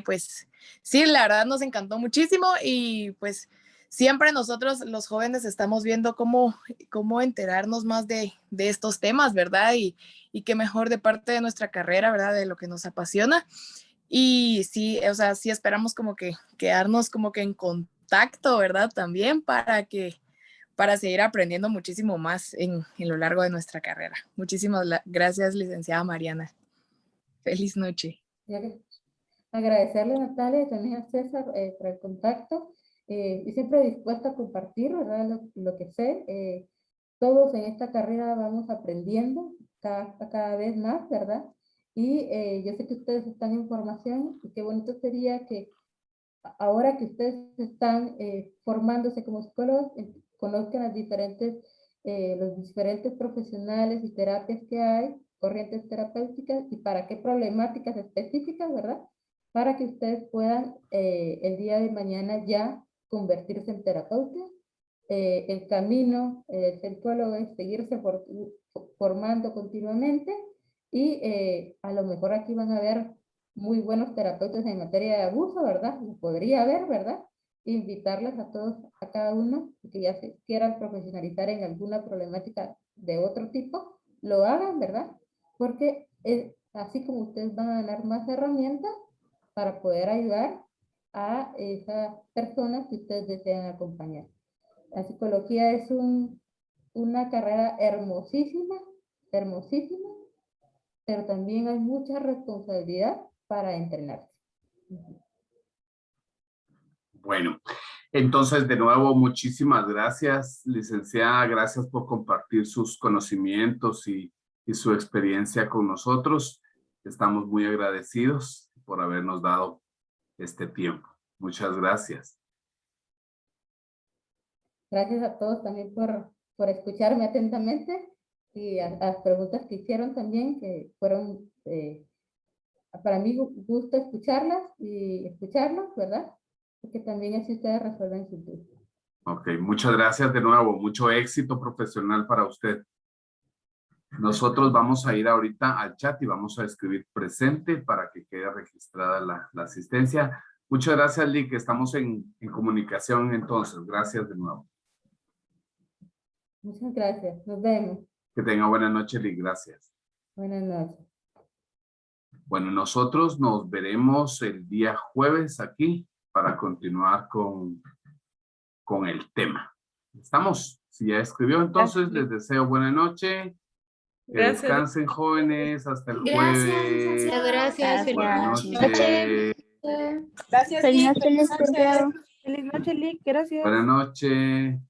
Pues sí, la verdad nos encantó muchísimo y pues siempre nosotros los jóvenes estamos viendo cómo enterarnos más de estos temas, ¿verdad? Y qué mejor de parte de nuestra carrera, ¿verdad? De lo que nos apasiona. Y sí, o sea, sí esperamos como que quedarnos como que en contacto, ¿verdad? También para seguir aprendiendo muchísimo más en lo largo de nuestra carrera. Muchísimas gracias, licenciada Mariana. Feliz noche. Agradecerle a Natalia y también a César por el contacto y siempre dispuesta a compartir, ¿verdad? Lo que sé. Todos en esta carrera vamos aprendiendo cada vez más, ¿verdad? Y yo sé que ustedes están en formación y qué bonito sería que ahora que ustedes están formándose como psicólogos, conozcan los diferentes profesionales y terapias que hay, corrientes terapéuticas y para qué problemáticas específicas, ¿verdad? Para que ustedes puedan el día de mañana ya convertirse en terapeutas el camino del psicólogo es seguirse formando continuamente y a lo mejor aquí van a haber muy buenos terapeutas en materia de abuso, ¿verdad? Podría haber, ¿verdad? Invitarles a todos, a cada uno, que ya se quieran profesionalizar en alguna problemática de otro tipo, lo hagan, ¿verdad? Porque así como ustedes van a ganar más herramientas para poder ayudar a esas personas que ustedes desean acompañar. La psicología es una carrera hermosísima, hermosísima, pero también hay mucha responsabilidad para entrenarse. Bueno, entonces de nuevo muchísimas gracias, licenciada, gracias por compartir sus conocimientos y su experiencia con nosotros. Estamos muy agradecidos por habernos dado este tiempo. Muchas gracias. Gracias a todos también por escucharme atentamente y a las preguntas que hicieron también, que fueron para mí gusto escucharlas y escucharlos, ¿verdad? Porque también así ustedes resuelven sus dudas. Ok, muchas gracias de nuevo. Mucho éxito profesional para usted. Nosotros vamos a ir ahorita al chat y vamos a escribir presente para que quede registrada la asistencia. Muchas gracias, Lee, que estamos en comunicación entonces. Gracias de nuevo. Muchas gracias. Nos vemos. Que tenga buena noche, Lee. Gracias. Buenas noches. Bueno, nosotros nos veremos el día jueves aquí para continuar con el tema. ¿Estamos? Si ya escribió, entonces les deseo buena noche. Que Gracias. descansen, jóvenes. Hasta el Gracias, jueves. licenciada. Gracias. Buenas Feliz noches. Gracias, Feliz Lick. noche, Feliz noche. licenciado. Feliz noche, Lick. Gracias. Buenas noches.